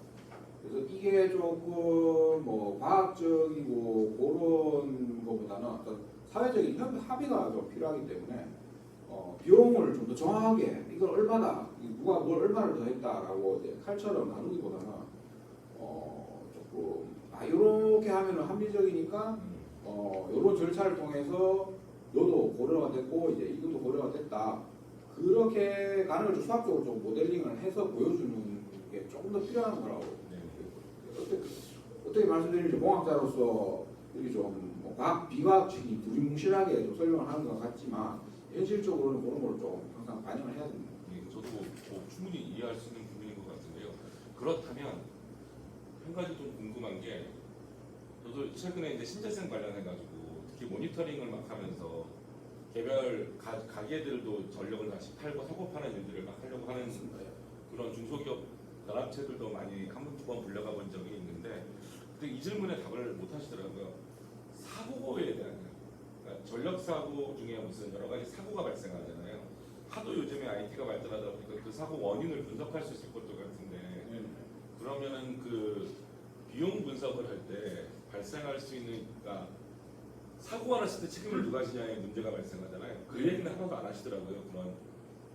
그래서 이게 조금 뭐 과학적이고 그런 것보다는 어떤 사회적인 합의가 좀 필요하기 때문에 비용을 좀 더 정확하게 이걸 얼마다 누가 뭘 얼마를 더 했다라고 이제 칼처럼 나누기보다는 조금 이렇게 하면은 합리적이니까 이런 절차를 통해서 너도 고려가 됐고 이제 이것도 고려가 됐다. 그렇게 가는 걸 좀 수학적으로 좀 모델링을 해서 보여주는 게 조금 더 필요한 거라고. 어떻게 말씀드리는지 공학자로서 이렇게 좀뭐 과학 비과학적인 두리뭉실하게 좀 설명을 하는 것 같지만 현실적으로는 그런 걸 좀 항상 반영을 해야 됩니다. 예, 저도 뭐 충분히 이해할 수 있는 부분인 것 같은데요. 그렇다면 한 가지 좀 궁금한 게 저도 최근에 이제 신재생 관련해가지고 특히 모니터링을 막 하면서 개별 가게들도 전력을 다시 팔고 사고 파는 일들을 막 하려고 하는 그런 중소기업 연합체들도 많이 한 번 두 번 불려가 본 적이 있는데 근데 이 질문에 답을 못 하시더라고요. 사고에 대한 그러니까 전력 사고 중에 무슨 여러 가지 사고가 발생하잖아요. 하도 요즘에 IT가 발달하다 보니까 그 사고 원인을 분석할 수 있을 것도 같은데 그러면은 그 비용 분석을 할 때 발생할 수 있는 그러니까 사고가 났을 때 책임을 누가 지냐의 문제가 발생하잖아요. 그 얘기는 하나도 안 하시더라고요. 그런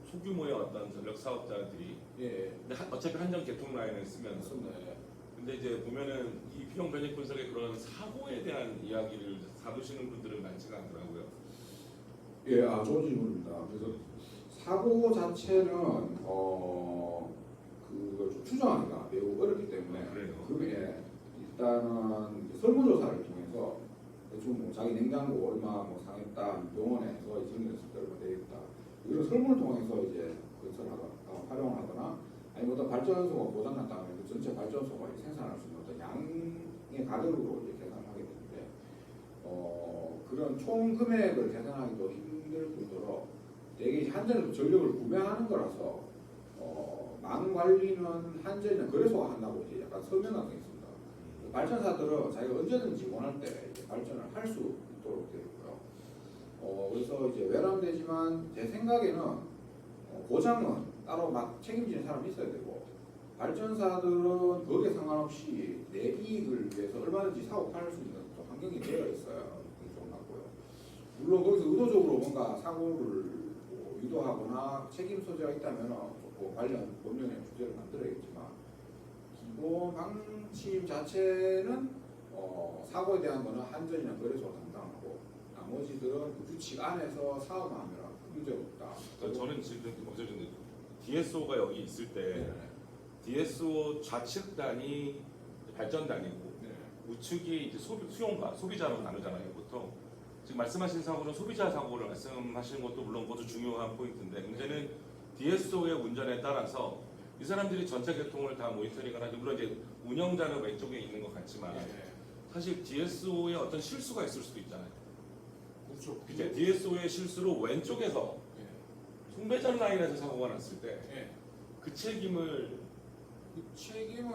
소규모의 어떤 전력 사업자들이. 예. 근데 어차피 한전 개통 라인을 쓰면서. 맞습니다. 예. 근데 이제 보면은 이 비용 변익 분석의 그런 사고에 대한 이야기를 다루시는 분들은 많지가 않더라고요. 예, 좋은 질문입니다. 그래서 사고 자체는 그걸 좀 추정하기가 매우 어렵기 때문에 그래요. 그게 일단은 설문조사를 통해서 대충 뭐 자기 냉장고 얼마 뭐 상했다, 병원에서 정리했을 때 얼마 되겠다 이런 설문을 통해서 이제 활용을 하거나 아니면 어떤 발전소가 고장났다면 그 전체 발전소가 생산할 수 있는 어떤 양의 가격으로 이제 계산을 하게 되는데 그런 총 금액을 계산하기도 힘들 뿐더러 대개 한전에서 전력을 구매하는 거라서 망 관리는 한전이나 거래소가 한다고 이제 약간 서면화되어 있습니다. 발전사들은 자기가 언제든지 원할 때 이제 발전을 할 수 있도록 되어 있고요. 그래서 이제 외람되지만 제 생각에는 고장은 따로 막 책임지는 사람이 있어야 되고 발전사들은 거기에 상관없이 내 이익을 위해서 얼마든지 사고 팔 수 있는 또 환경이 되어 있어요. 좀 맞고요. 물론 거기서 의도적으로 뭔가 사고를 뭐 유도하거나 책임 소재가 있다면 그 관련 법령의 규제를 만들어야겠지만 기본 방침 자체는 사고에 대한 거는 한전이나 거래소가 담당하고 나머지들은 그 규칙 안에서 사업하면 문제 없다. 그러니까 저는 지금 어제 전에 DSO가 여기 있을 때 네. DSO 좌측단이 발전단이고 네. 우측이 이제 수용가 소비자로 나누잖아요 보통. 지금 말씀하신 사고는 소비자 사고를 말씀하시는 것도 물론 그것도 중요한 포인트인데 문제는 DSO의 운전에 따라서 이 사람들이 전체 교통을 다 모니터링하는 물론 이제 운영자는 왼쪽에 있는 것 같지만 사실 DSO의 어떤 실수가 있을 수도 있잖아요. 그렇죠. 이제 DSO의 실수로 왼쪽에서 송배전 라인에서 사고가 났을 때 그 책임을 그 책임은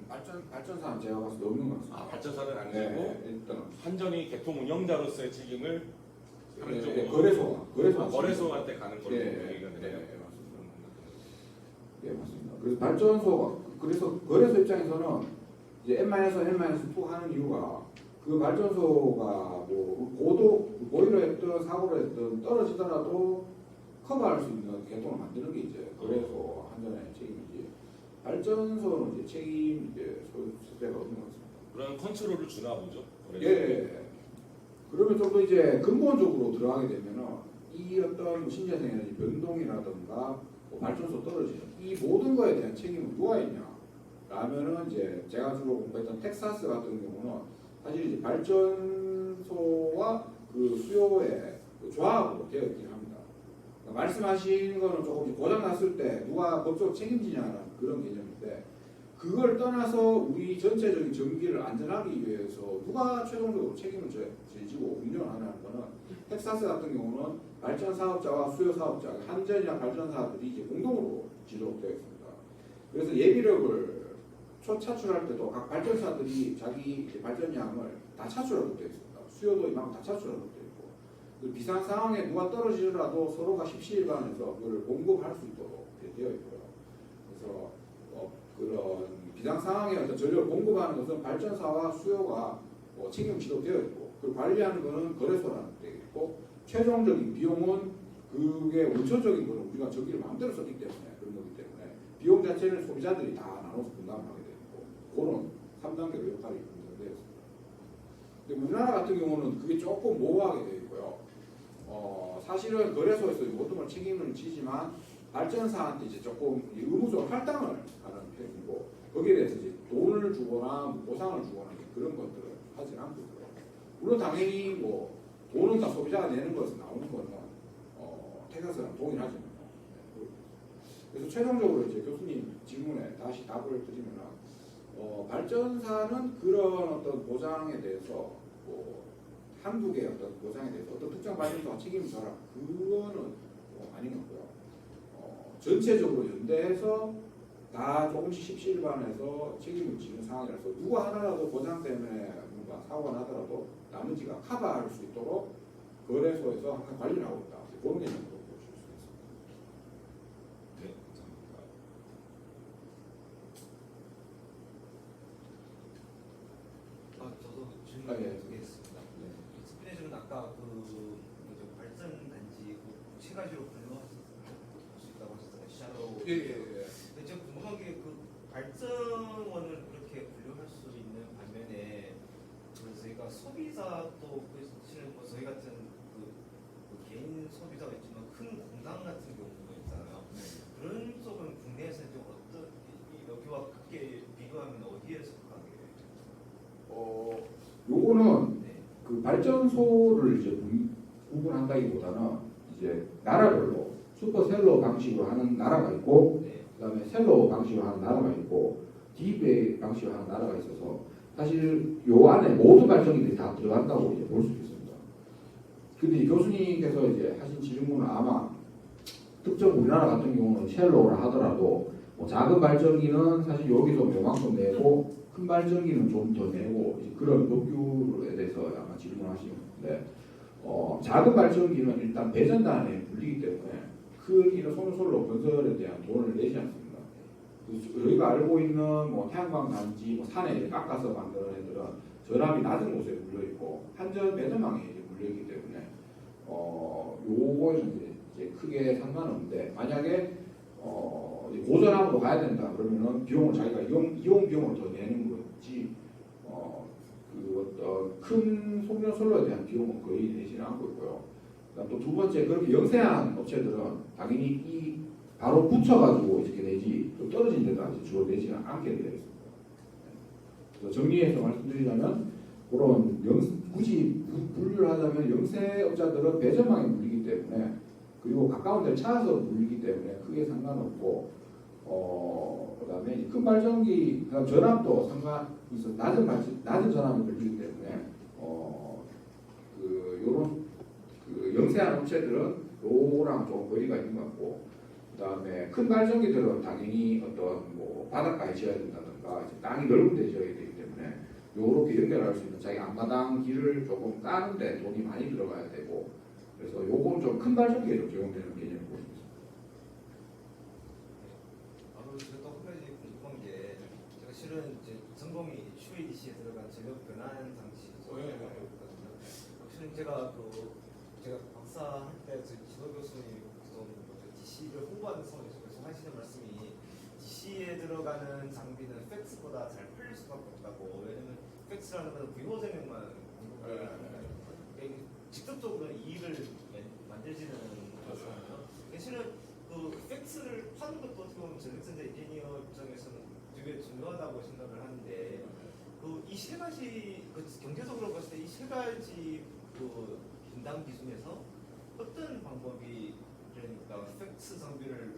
발전사는 제가 봤을 때 없는 것 같습니다. 발전사는 안 지고 네, 일단 한전이 개통 운영자로서의 책임을 하는 쪽으로 거래소한테 가는 걸로 얘기가 되네요. 네, 맞습니다. 네, 맞습니다. 그래서 발전소가 그래서 거래소 입장에서는 이제 N-N-2 하는 이유가 그 발전소가 뭐 고의로 했든 사고로 했든 떨어지더라도 커버할 수 있는 개통을 만드는 게 이제 거래소 한전의 책임이지. 발전소는 이제 책임 이제 소재가 없는 것 같습니다. 그런 컨트롤을 주나 보죠. 예. 그러면 좀 더 이제 근본적으로 들어가게 되면은 이 어떤 신재생 에너지 변동이라든가 뭐 발전소 떨어지는 이 모든 거에 대한 책임은 누가 있냐? 라면은 이제 제가 주로 공부했던 텍사스 같은 경우는 사실 이제 발전소와 그 수요의 그 조합으로 되어 있긴 합니다. 그러니까 말씀하신 거는 조금 고장 났을 때 누가 법적으로 책임지냐는 그런 개념인데 그걸 떠나서 우리 전체적인 전기를 안전하기 위해서 누가 최종적으로 책임을 지고 운영을 하냐는 거는 텍사스 같은 경우는 발전 사업자와 수요 사업자, 한전이나 발전사들이 이제 공동으로 지도되어 있습니다. 그래서 예비력을 차출할 때도 각 발전사들이 자기 이제 발전량을 다 차출하도록 되어 있습니다. 수요도 이만큼 다 차출하도록 되어 있고 비상 상황에 누가 떨어지더라도 서로가 십시일반해서 그걸 공급할 수 있도록 되어 있고요. 그래서 그런 비상 상황에 어떤 전력을 공급하는 것은 발전사와 수요가 책임 지도되어 있고 그걸 관리하는 것은 거래소라는 데 있고 최종적인 비용은 그게 원천적인 것은 우리가 전기를 마음대로 썼기 때문에 그런 거기 때문에 비용 자체는 소비자들이 다 나눠서 분담하게 되고 그런 3단계로 역할이 분담되어 있습니다. 근데 우리나라 같은 경우는 그게 조금 모호하게 되어 있고요. 사실은 거래소에서 모든 걸 책임을 지지만 발전사한테 이제 조금 의무적으로 할당을 하는 편이고 거기에 대해서 이제 돈을 주거나 보상을 주거나 그런 것들을 하지 않고 있고요. 물론 당연히 뭐 돈은 다 소비자가 내는 것에서 나오는 거는 텍사스랑 동일하지만 그래서 최종적으로 이제 교수님 질문에 다시 답을 드리면 발전사는 그런 어떤 보장에 대해서 뭐 한두 개의 어떤 보장에 대해서 어떤 특정 발전소가 책임을 져라 그거는 아닌 것 같고요. 전체적으로 연대해서 다 조금씩 십시일반해서 책임을 지는 상황이라서 누구 하나라도 보장 때문에 뭔가 사고가 나더라도 나머지가 커버할 수 있도록 거래소에서 항상 관리를 하고 있다. 그런 개념으로 보실 수 있습니다. 네, 감사합니다. 저도 질문 예. 드리겠습니다. 스피네즈는 아까 그 발전 단지 세 가지로 분류할 수 있다고 하셨잖아요. 샤로. 예. 근데 제가 궁금한 게 그 발전원을 그렇게 분류할 수 있는 반면에 저희가 소비자도 뭐 저희 같은 개인 소비자가 있지만 큰 공장 같은 경우가 있잖아요. 그런 쪽은 국내에서 좀 어떤 여기와 크게 비교하면 어디에 속하게? 요거는 네. 그 발전소를 이제 구분한다기보다는 이제 나라별로 슈퍼셀러 방식으로 하는 나라가 있고 네. 그다음에 셀러 방식으로 하는 나라가 있고 디베이 방식으로 하는 나라가 있어서 사실 요 안에 모든 발전기들이 다 들어간다고 이제 볼 수 있습니다. 근데 교수님께서 이제 하신 질문은 아마 특정 우리나라 같은 경우는 셀러라 하더라도 뭐 작은 발전기는 사실 여기서 요만큼 내고 큰 발전기는 좀 더 내고 그런 법규에 대해서 아마 질문하시는 건데 작은 발전기는 일단 배전단에 불리기 때문에 큰 이런 소노솔로 건설에 대한 돈을 내지 않습니다. 저희가 알고 있는 뭐 태양광 단지, 뭐 산에 깎아서 만드는 애들은 전압이 낮은 곳에 물려 있고 한전 배전망에 이제 물려 있기 때문에 요거는 이제 크게 상관없는데 만약에 고전압으로 가야 된다 그러면은 비용을 자기가 이용 비용을 더 내는 거지 그 어떤 큰 송전 솔로에 대한 비용은 거의 내지는 않고 있고요. 그다음 또 두 번째 그렇게 영세한 업체들은 당연히 이 바로 붙여가지고 이렇게 내지 또 떨어진 데도 아직 주로 내지는 않게 되어 있습니다. 그래서 정리해서 말씀드리자면 그런 굳이 분류를 하자면 영세업자들은 배전망에 물리기 때문에 그리고 가까운 데를 찾아서 물리기 때문에 크게 상관없고 그다음에 큰 발전기 그다음 전압도 상관 있어 낮은 전압을 걸리기 때문에 요런 영세한 업체들은 요랑 좀 거리가 있는 것 같고 그다음에 큰 발전기들은 당연히 어떤 뭐 바닷가에 지어야 된다든가 이제 땅이 넓은 데 지어야 되기 때문에 요렇게 연결할 수 있는 자기 앞마당 길을 조금 까는데 돈이 많이 들어가야 되고 그래서 요건 좀 큰 발전기에 좀 적용되는 개념을 보고 있습니다. 제가 또 한 가지 궁금한 게 제가 실은 이제 전공이 QADC에 들어간 전력 변환 장치 전공이거든요. 실은 제가 박사 할 때 지도 교수님 DC를 홍보하는 차원에서 계속 하시는 말씀이 DC에 들어가는 장비는 팩스보다 잘 팔릴 수밖에 없다고. 왜냐면 팩스라는 것은 VO 제명만 공급하니까 직접적으로 이익을 만들지는 않잖아요. 실은 그 팩스를 파는 것도 어떻게 보면 전력전자 인지니어 입장에서는 되게 중요하다고 생각을 하는데 이 세 가지 경제적으로 봤을 때 이 세 가지 분담 기준에서 어떤 방법이 그러니까 팩스 장비를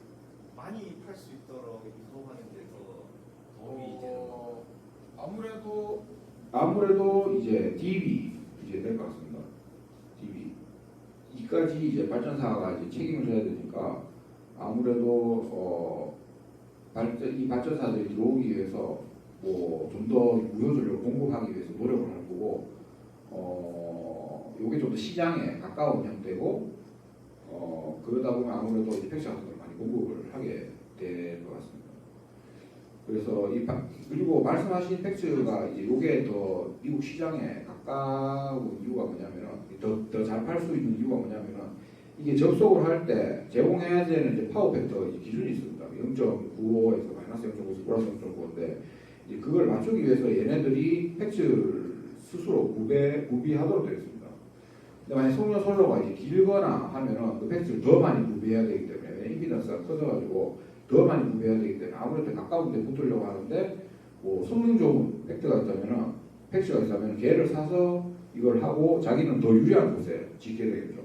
많이 팔 수 있도록 유도하는 데 더 도움이 되는 아무래도 이제 DB 이제 될 것 같습니다. DB 이까지 이제 발전사가 이제 책임을 져야 되니까 아무래도 이 발전사들이 들어오기 위해서 뭐 좀 더 무효전력을 공급하기 위해서 노력을 할 거고 요게 좀 더 시장에 가까운 형태고 그러다 보면 아무래도 이제 팩스 같은 걸 많이 공급을 하게 될 것 같습니다. 그래서 그리고 말씀하신 팩스가 이제 요게 더 미국 시장에 가까운 이유가 뭐냐면은 더 잘 팔 수 있는 이유가 뭐냐면은 이게 접속을 할 때 제공해야 되는 이제 파워 팩터 이제 기준이 있습니다. 0.95에서 마이너스 0.9에서 플러스 0.9인데 이제 그걸 맞추기 위해서 얘네들이 팩스를 스스로 구비하도록 되어 있습니다. 근데 만약 송전 솔로가 이제 길거나 하면은 그 팩스를 더 많이 구비해야 되기 때문에 임피던스가 커져가지고 더 많이 구비해야 되기 때문에 아무래도 가까운 데 붙으려고 하는데 뭐 성능 좋은 팩트가 있다면은 팩스가 있다면 걔를 사서 이걸 하고 자기는 더 유리한 곳에 짓게 되겠죠.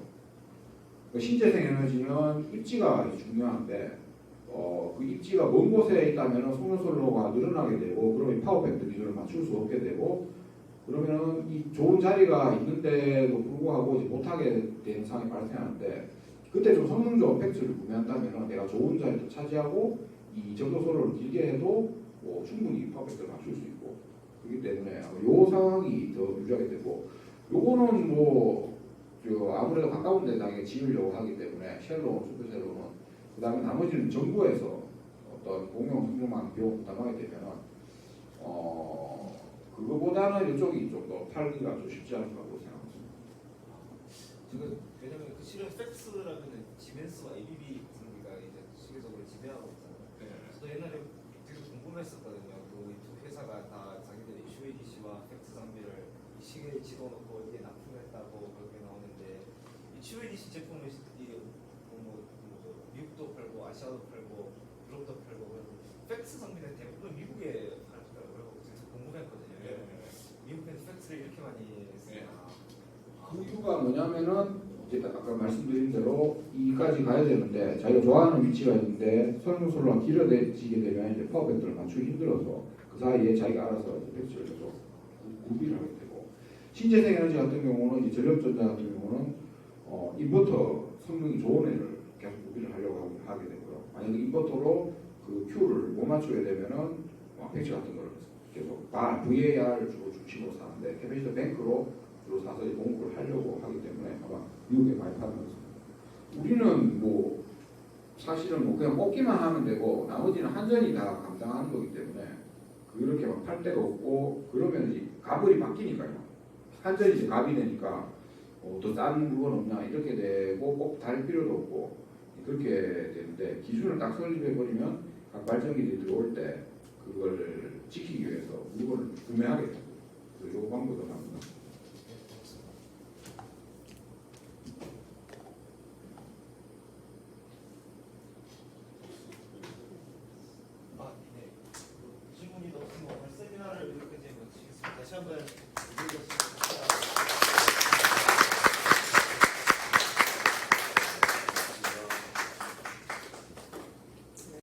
신재생 에너지는 입지가 중요한데 그 입지가 먼 곳에 있다면 송전 솔로가 늘어나게 되고 그러면 파워 팩트 기준을 맞출 수 없게 되고 그러면은 이 좋은 자리가 있는데도 불구하고 이제 못하게 되는 상황이 발생하는데 그때 좀 성능 좋은 팩트를 구매한다면 내가 좋은 자리도 차지하고 이 정도 솔로를 길게 해도 뭐 충분히 파워 팩트를 맞출 수 있고 그렇기 때문에 요 상황이 더 유리하게 되고 요거는 뭐 아무래도 가까운 데다가 지으려고 하기 때문에 쉘로, 슈퍼쉘로는 그 다음에 나머지는 정부에서 어떤 공용 성능망 비용 부담하게 되면은 그거보다는 이쪽이 좀 더 팔기가 좀 쉽지 않을까고 생각합니다. 왜냐면 실은 팩스라면은 지멘스와 ABB 장비가 이제 세계적으로 지배하고 있잖아요. 저도 옛날에 되게 궁금했었거든요. 그 두 회사가 다 자기들이 QADC와 팩스 장비를 시계에 집어넣고 이게 납품했다고 그렇게 나오는데 이 QADC 제품은 미국도 팔고 아시아도 팔고 유럽도 팔고 팩스 장비는 대부분 미국에 팔더라고요. 그래서 궁금했거든요. 미국에서 팩스를 이렇게 많이 쓰나? 그 이유가 뭐냐면은 이제 아까 말씀드린 대로 이까지 가야 되는데 자기가 좋아하는 위치가 있는데 설문솔로가 길어지게 되면 이제 파워 팩터를 맞추기 힘들어서 그 사이에 자기가 알아서 팩스를 계속 구비를 하게 되고 신재생 에너지 같은 경우는 이 전력전자 같은 경우는 인버터 성능이 좋은 애를 계속 구비를 하려고 하게 되고요. 만약에 인버터로 그 Q를 못 맞추게 되면은 팩스 같은 걸 계속 VAR 주로 중심으로 사는데 캐패시터 뱅크로 주로 사서 공급을 하려고 하기 때문에 아마 미국에 많이 파는 것 같습니다. 우리는 뭐 사실은 뭐 그냥 뽑기만 하면 되고 나머지는 한전이 다 감당하는 거기 때문에 그렇게 막 팔 데가 없고 그러면 이제 가불이 바뀌니까요. 한전이 이제 갑이 되니까 더 싼 물건 없냐 이렇게 되고 꼭 달 필요도 없고 그렇게 되는데 기준을 딱 설립해 버리면 각 발전기들이 들어올 때 그걸 지키기 위해서 물건을 구매하게 되고 요거 광고도 나옵니다.